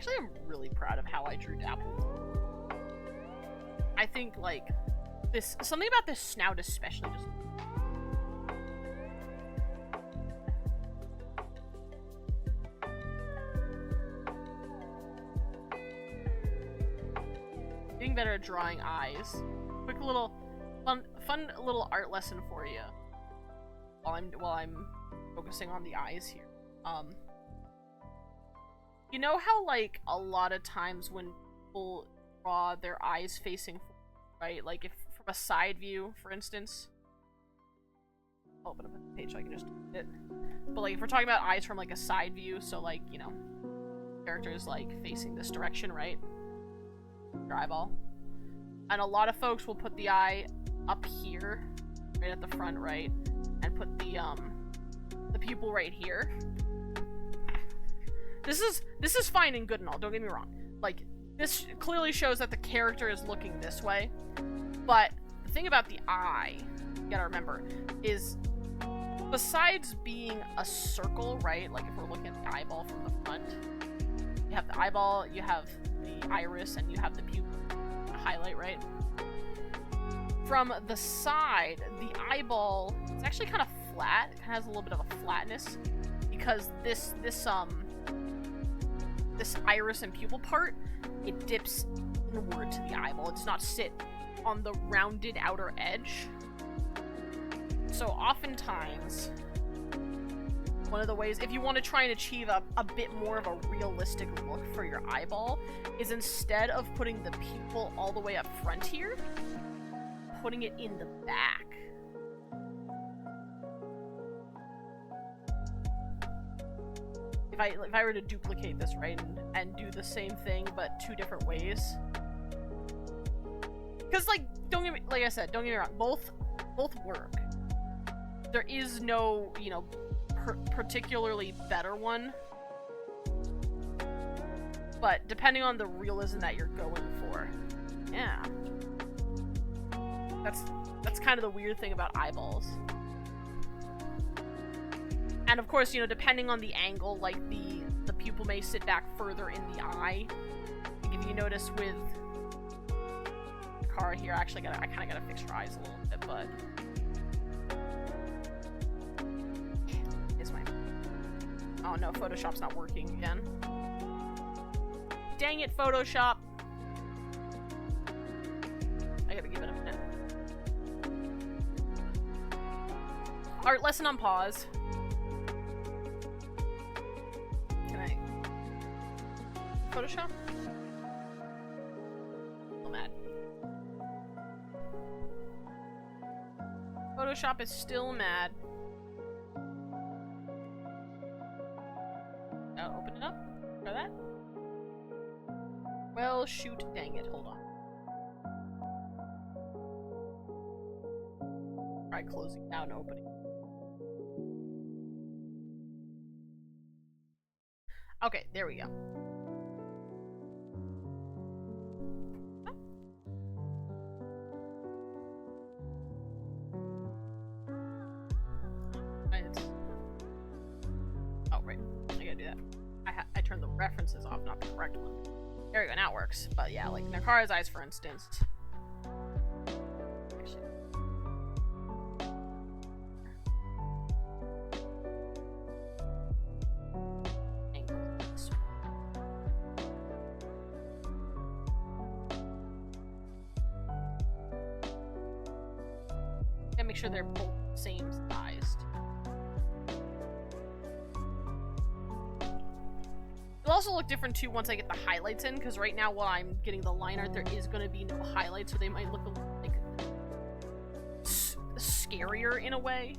Actually, I'm really proud of how I drew Dapple. I think, like, something about this snout especially just... Getting better at drawing eyes. Quick little, fun little art lesson for you. While I'm focusing on the eyes here. You know how, like, a lot of times when people draw their eyes facing forward, right? Like, if from a side view, for instance. I'll open up a page so I can just do it. But, like, if we're talking about eyes from, like, a side view, so, like, you know, characters, like, facing this direction, right? Your eyeball. And a lot of folks will put the eye up here, right at the front, right? And put the pupil right here. This is fine and good and all, don't get me wrong. Like, this clearly shows that the character is looking this way. But the thing about the eye, you gotta remember, is besides being a circle, right? Like, if we're looking at the eyeball from the front, you have the eyeball, you have the iris, and you have the pupil, the highlight, right? From the side, the eyeball is actually kind of flat. It kind of has a little bit of a flatness because this iris and pupil part, it dips inward to the eyeball. It does not sit on the rounded outer edge. So oftentimes, one of the ways, if you want to try and achieve a bit more of a realistic look for your eyeball, is instead of putting the pupil all the way up front here, putting it in the back. If I were to duplicate this, right, and do the same thing but two different ways, because, like, like I said, don't get me wrong, both work. There is no, you know, particularly better one, but depending on the realism that you're going for, yeah. That's kind of the weird thing about eyeballs. And of course, you know, depending on the angle, like the pupil may sit back further in the eye. Like if you notice with the car here, I kind of gotta fix your eyes a little bit, but oh no, Photoshop's not working again. Dang it, Photoshop! I gotta give it a minute. Art lesson on pause. Can I... Photoshop? I'm mad. Photoshop is still mad. Open it up. Try that. Well, shoot, dang it. Hold on. Try closing down, opening. Okay, there we go. Oh, right. I gotta do that. I turned the references off, not the correct one. There we go, now it works. But yeah, like Nakara's eyes, for instance. Make sure they're both the same sized. It'll also look different too once I get the highlights in, because right now while I'm getting the line art, there is going to be no highlights, so they might look a little, like, scarier in a way.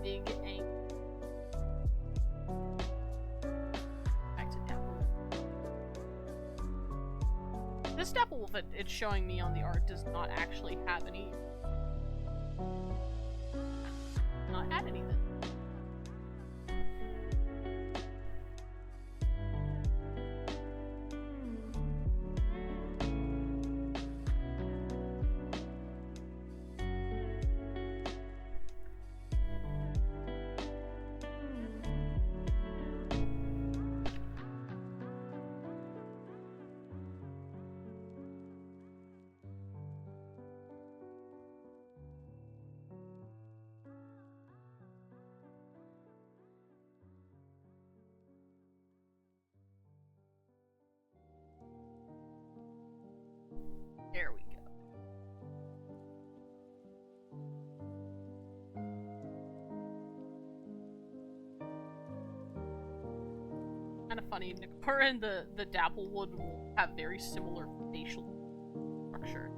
Big angle. Back to down This Dapple Wolf it's showing me on the art does not actually have any. Not add anything. There we go. Kind of funny. Nakora and the Dapplewood will have very similar facial structure.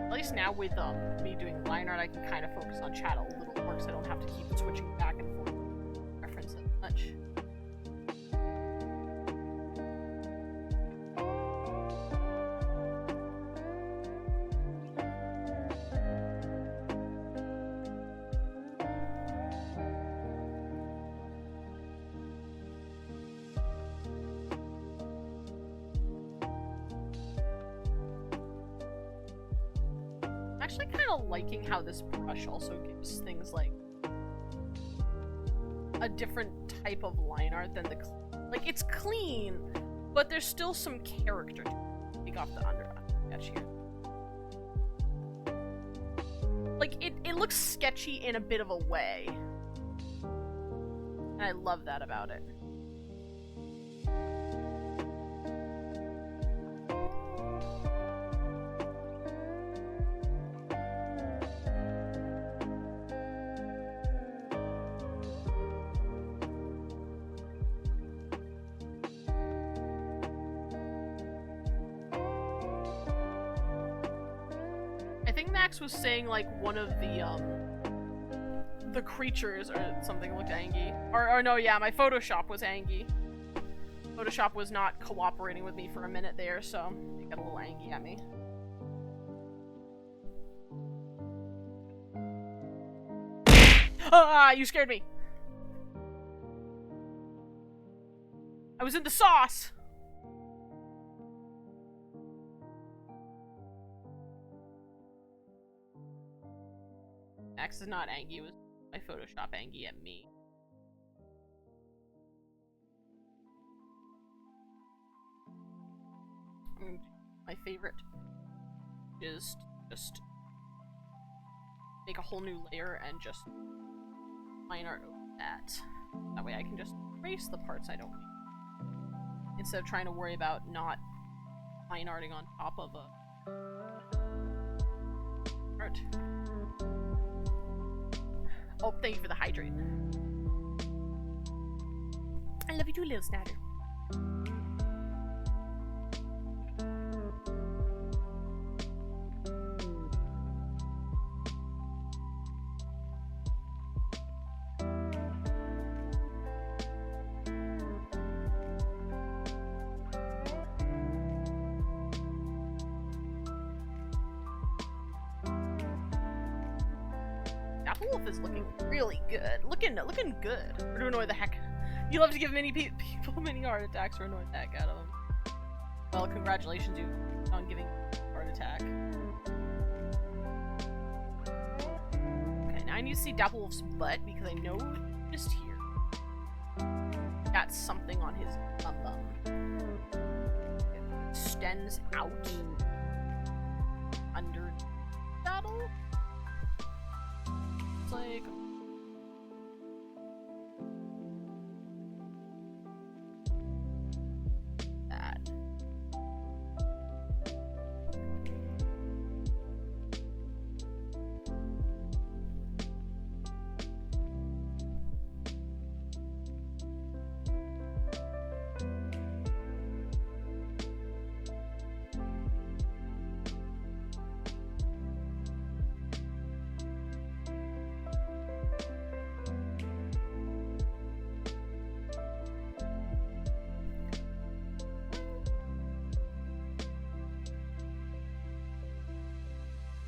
At least now with me doing line art, I can kind of focus on chat a little more because I don't have to keep switching back and forth reference it much. Actually kind of liking how this brush also gives things like a different type of line art than the like it's clean, but there's still some character to it. Take off the sketch here. Like it looks sketchy in a bit of a way. And I love that about it. Max was saying like one of the creatures or something looked angry. Or no, yeah, my Photoshop was angry. Photoshop was not cooperating with me for a minute there, so it got a little angry at me. Ah, you scared me. I was in the sauce. Max is not angry, it was my Photoshop angry at me. My favorite is just make a whole new layer and just line art over that. That way I can just erase the parts I don't need. Instead of trying to worry about not line arting on top of a art. Oh, thank you for the hydrate. I love you too, little snatter. Wolf is looking really good. Looking good. Or to annoy the heck. You love to give many people many heart attacks or annoy the heck out of them. Well, congratulations you on giving heart attack. Okay, now I need to see Dapple Wolf's butt because I know it's just here. Yeah, got something on his it extends out under saddle. It's like that.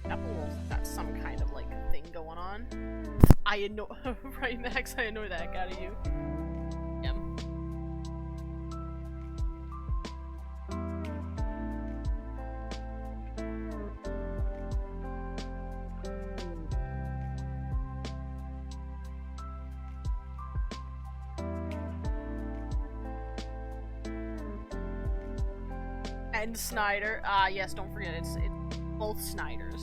Apple's got some kind of like thing going on. I annoy right, Max. I annoy the heck out of you. Yeah. And Snyder. Yes, don't forget it's both Snyders.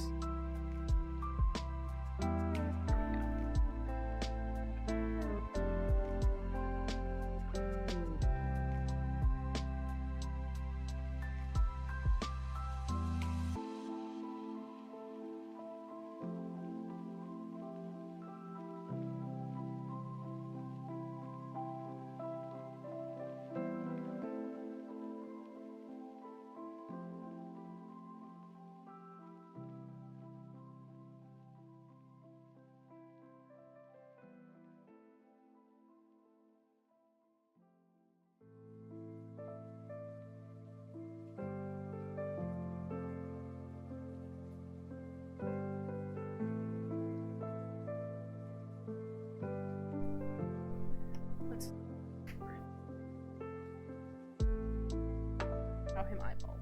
Him eyeball.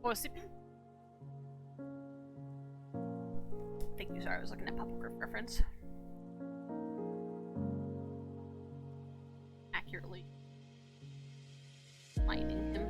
Oh, see. Thank you. Sorry, I was looking at Papa Griff reference. Accurately finding him.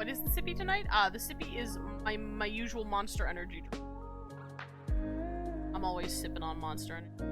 What is the sippy tonight? The sippy is my usual Monster Energy drink. I'm always sipping on Monster Energy.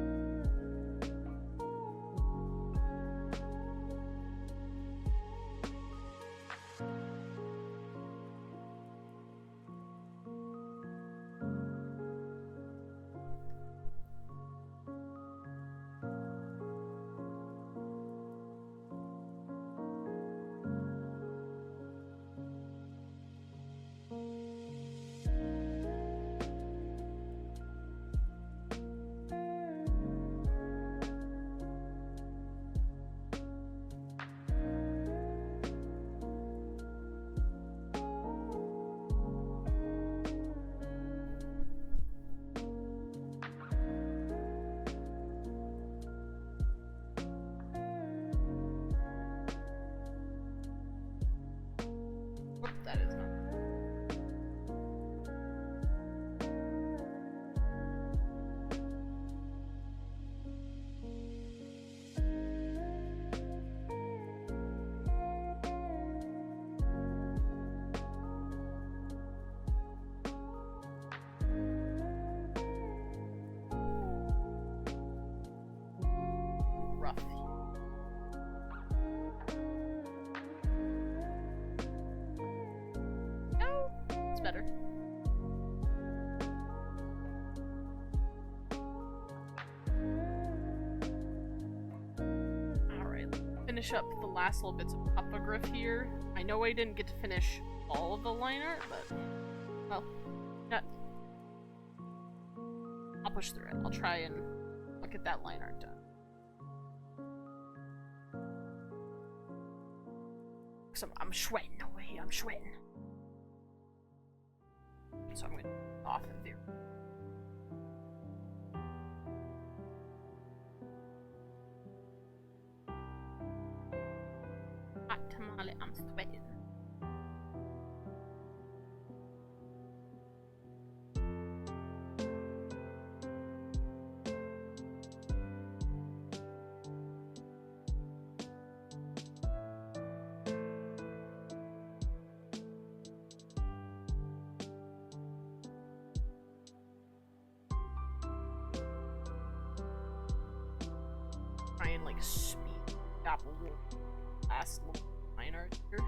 That is not. Rough. No, it's better. Alright, finish up the last little bits of topograph here. I know I didn't get to finish all of the line art, but well, not. I'll push through it. I'll try and get that line art done. I'm sweating away, I'm sweating. So I'm gonna off of there. Hot tamale, I'm sweating. Try and like speed up a little last little line art here.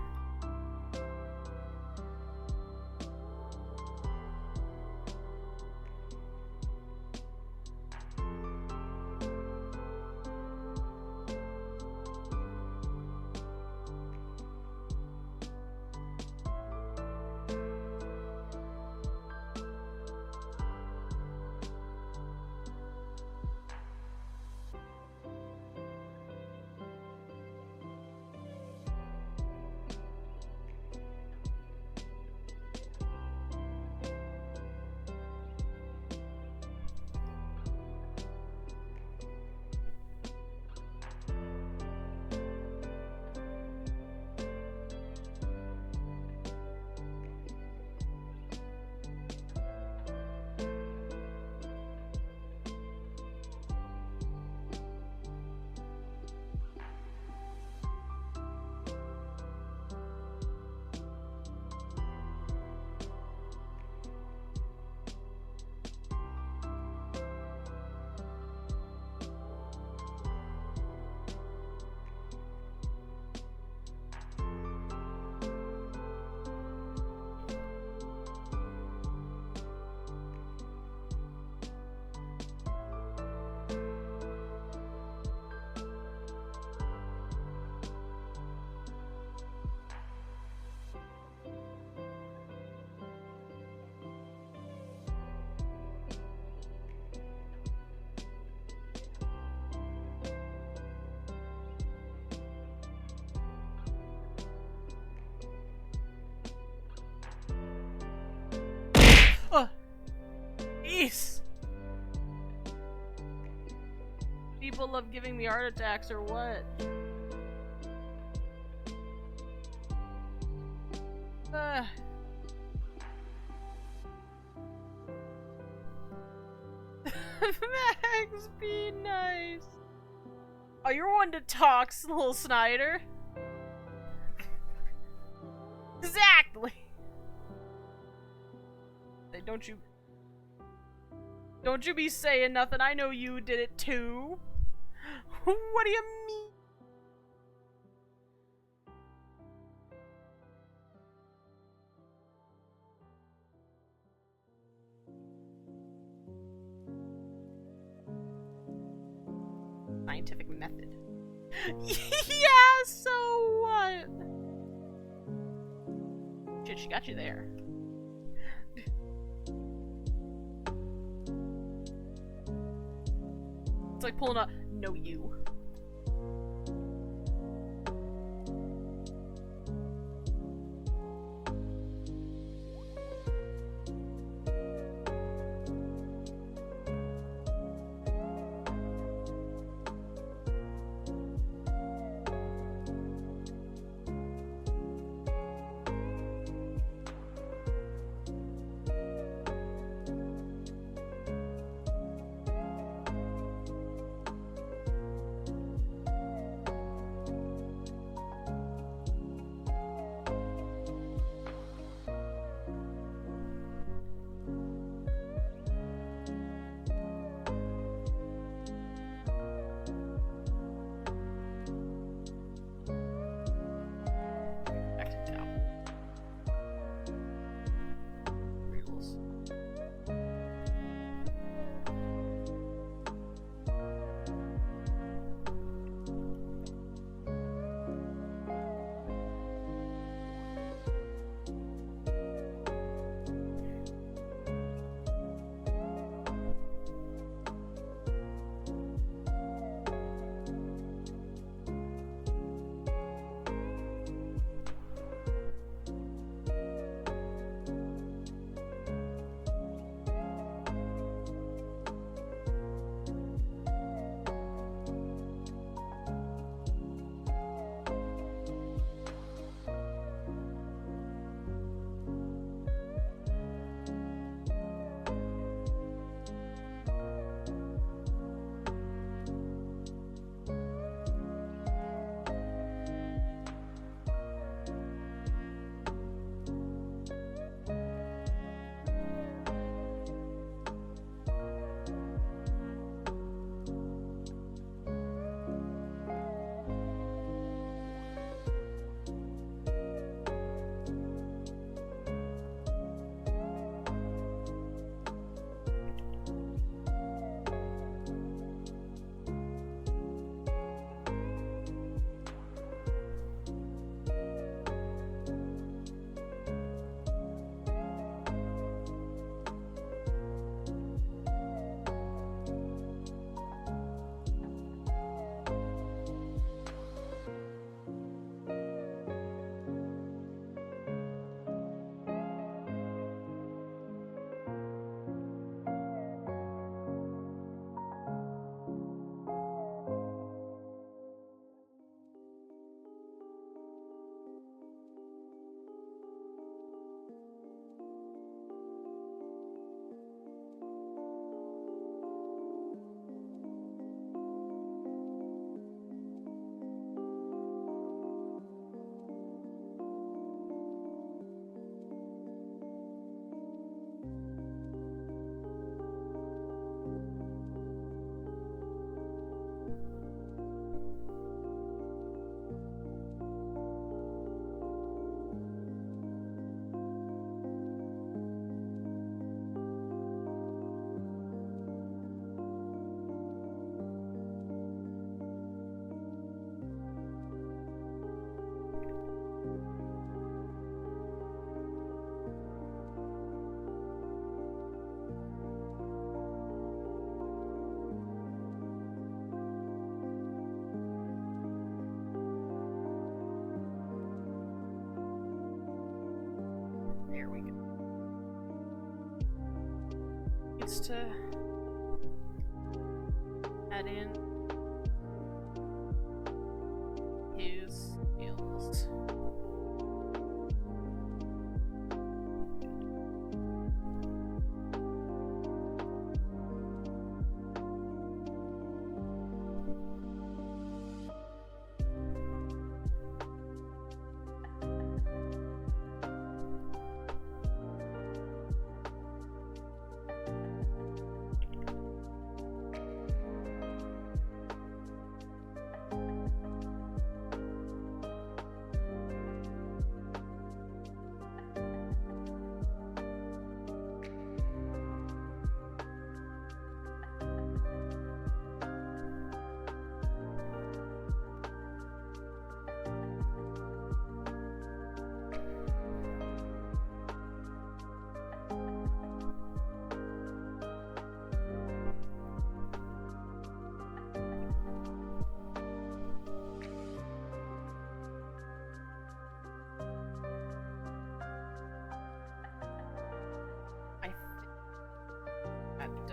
Jeez! People love giving me heart attacks or what? Max, be nice. Oh, you're one to talk, little Snyder. Exactly. Don't you be saying nothing. I know you did it too. What do you mean? Scientific method. Yeah, so what? Shit, she got you there. It's like pulling a no you. There we go. It's to add in his skills.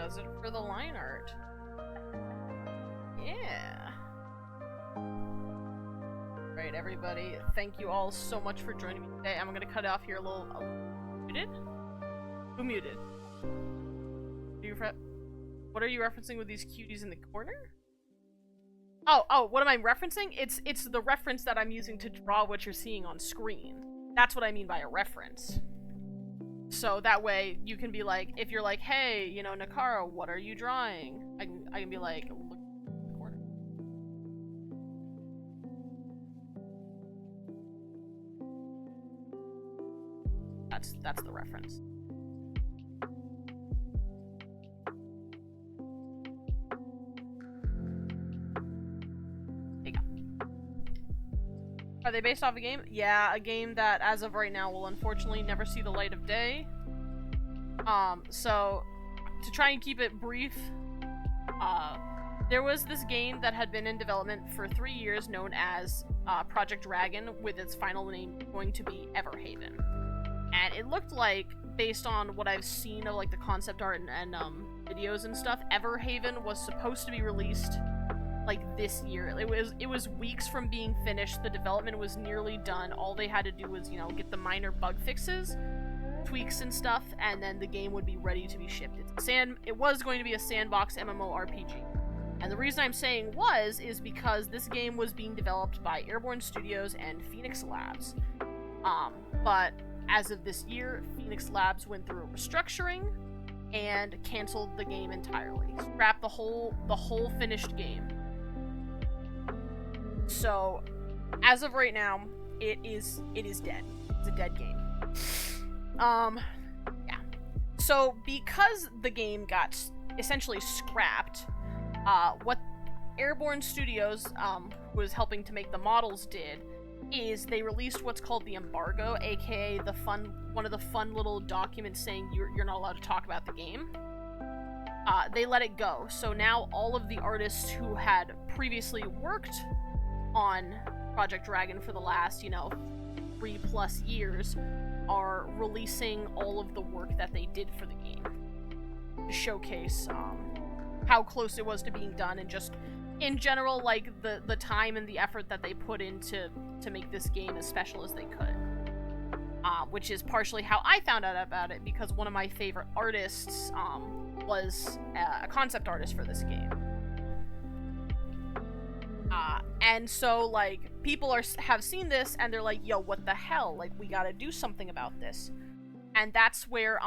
does it for the line art. Yeah. Right, everybody. Thank you all so much for joining me today. I'm gonna cut it off here a little muted. Who muted? What are you referencing with these cuties in the corner? Oh, what am I referencing? It's the reference that I'm using to draw what you're seeing on screen. That's what I mean by a reference. So that way you can be like, if you're like, hey, you know, Nakara, what are you drawing? I can be like, look in the corner. That's the reference. Are they based off a game? Yeah, a game that, as of right now, will unfortunately never see the light of day. So, to try and keep it brief, there was this game that had been in development for 3 years known as Project Dragon, with its final name going to be Everhaven. And it looked like, based on what I've seen of like the concept art and videos and stuff, Everhaven was supposed to be released like this year. It was weeks from being finished. The development was nearly done. All they had to do was, you know, get the minor bug fixes, tweaks and stuff, and then the game would be ready to be shipped. It was going to be a sandbox MMORPG. And the reason I'm saying is because this game was being developed by Airborne Studios and Phoenix Labs. But as of this year, Phoenix Labs went through a restructuring and canceled the game entirely. Scrapped the whole finished game. So, as of right now, it is dead. It's a dead game. Yeah. So, because the game got essentially scrapped, what Airborne Studios, was helping to make the models did, is they released what's called the embargo, aka one of the fun little documents saying you're not allowed to talk about the game. They let it go. So now all of the artists who had previously worked on Project Dragon for the last, 3+ years are releasing all of the work that they did for the game to showcase how close it was to being done, and just in general, like the time and the effort that they put into to make this game as special as they could. Which is partially how I found out about it, because one of my favorite artists was a concept artist for this game. And so, like, people have seen this, and they're like, yo, what the hell? Like, we gotta do something about this. And that's where,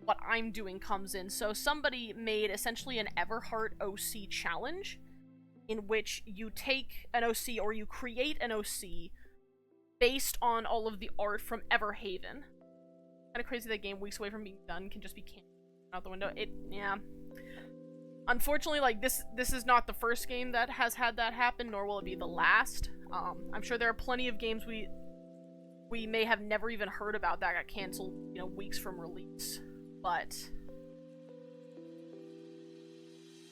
what I'm doing comes in. So somebody made essentially an Everheart OC challenge, in which you take an OC, or you create an OC, based on all of the art from Everhaven. Kind of crazy that game, weeks away from being done, can just be canceled out the window. Yeah. Unfortunately, like, this is not the first game that has had that happen, nor will it be the last. I'm sure there are plenty of games we may have never even heard about that got canceled, weeks from release. But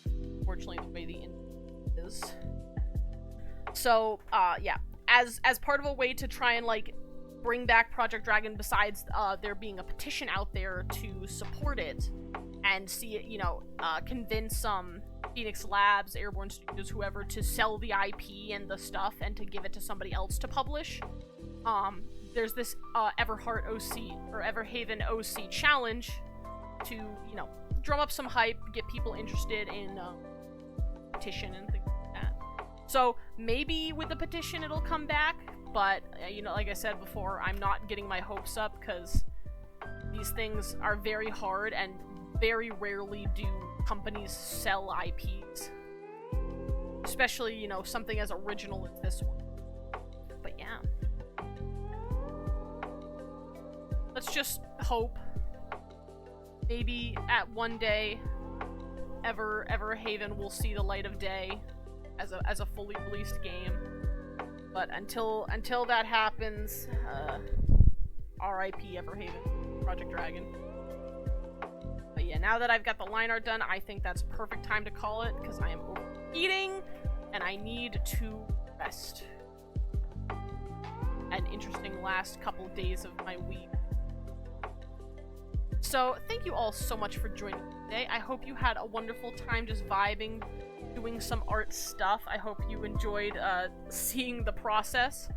unfortunately, the way the industry is. So, yeah. As part of a way to try and, like, bring back Project Dragon, besides there being a petition out there to support it and see it, convince Phoenix Labs, Airborne Studios, whoever, to sell the IP and the stuff and to give it to somebody else to publish. There's this Everheart OC, or Everhaven OC challenge to, drum up some hype, get people interested in petition and things like that. So maybe with the petition it'll come back, but, like I said before, I'm not getting my hopes up, because these things are very hard, and very rarely do companies sell IPs. Especially, something as original as this one. But yeah. Let's just hope. Maybe at one day, Everhaven will see the light of day as a fully released game. But until that happens, R.I.P. Everhaven, Project Dragon. But yeah, now that I've got the line art done, I think that's perfect time to call it, because I am overeating, and I need to rest. An interesting last couple days of my week. So, thank you all so much for joining me Wednesday. I hope you had a wonderful time just vibing, doing some art stuff. I hope you enjoyed seeing the process.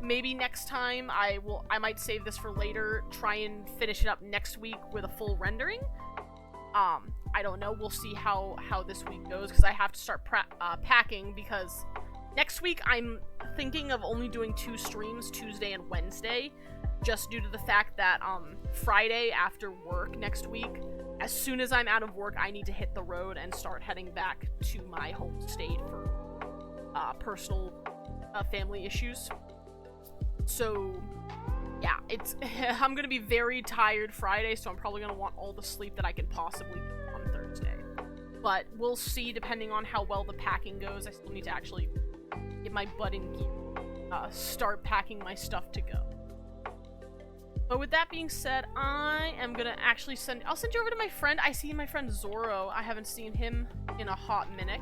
Maybe next time I might save this for later, try and finish it up next week with a full rendering. I don't know, we'll see how this week goes, because I have to start packing, because next week I'm thinking of only doing 2 streams, Tuesday and Wednesday, just due to the fact that Friday after work next week, as soon as I'm out of work, I need to hit the road and start heading back to my home state for personal family issues. So yeah, I'm gonna be very tired Friday, so I'm probably gonna want all the sleep that I can possibly get on Thursday. But we'll see, depending on how well the packing goes. I still need to actually get my butt in gear, start packing my stuff to go. But with that being said, I am gonna actually I'll send you over to my friend. I see my friend Zoro. I haven't seen him in a hot minute.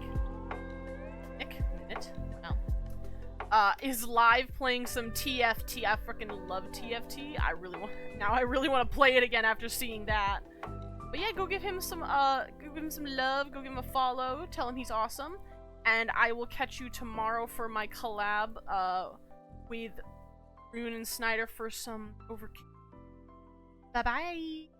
Is live playing some TFT. I freaking love TFT. I really want to play it again after seeing that. But yeah, go give him some love, go give him a follow, tell him he's awesome. And I will catch you tomorrow for my collab with Rune and Snyder for some Overkill. Bye bye.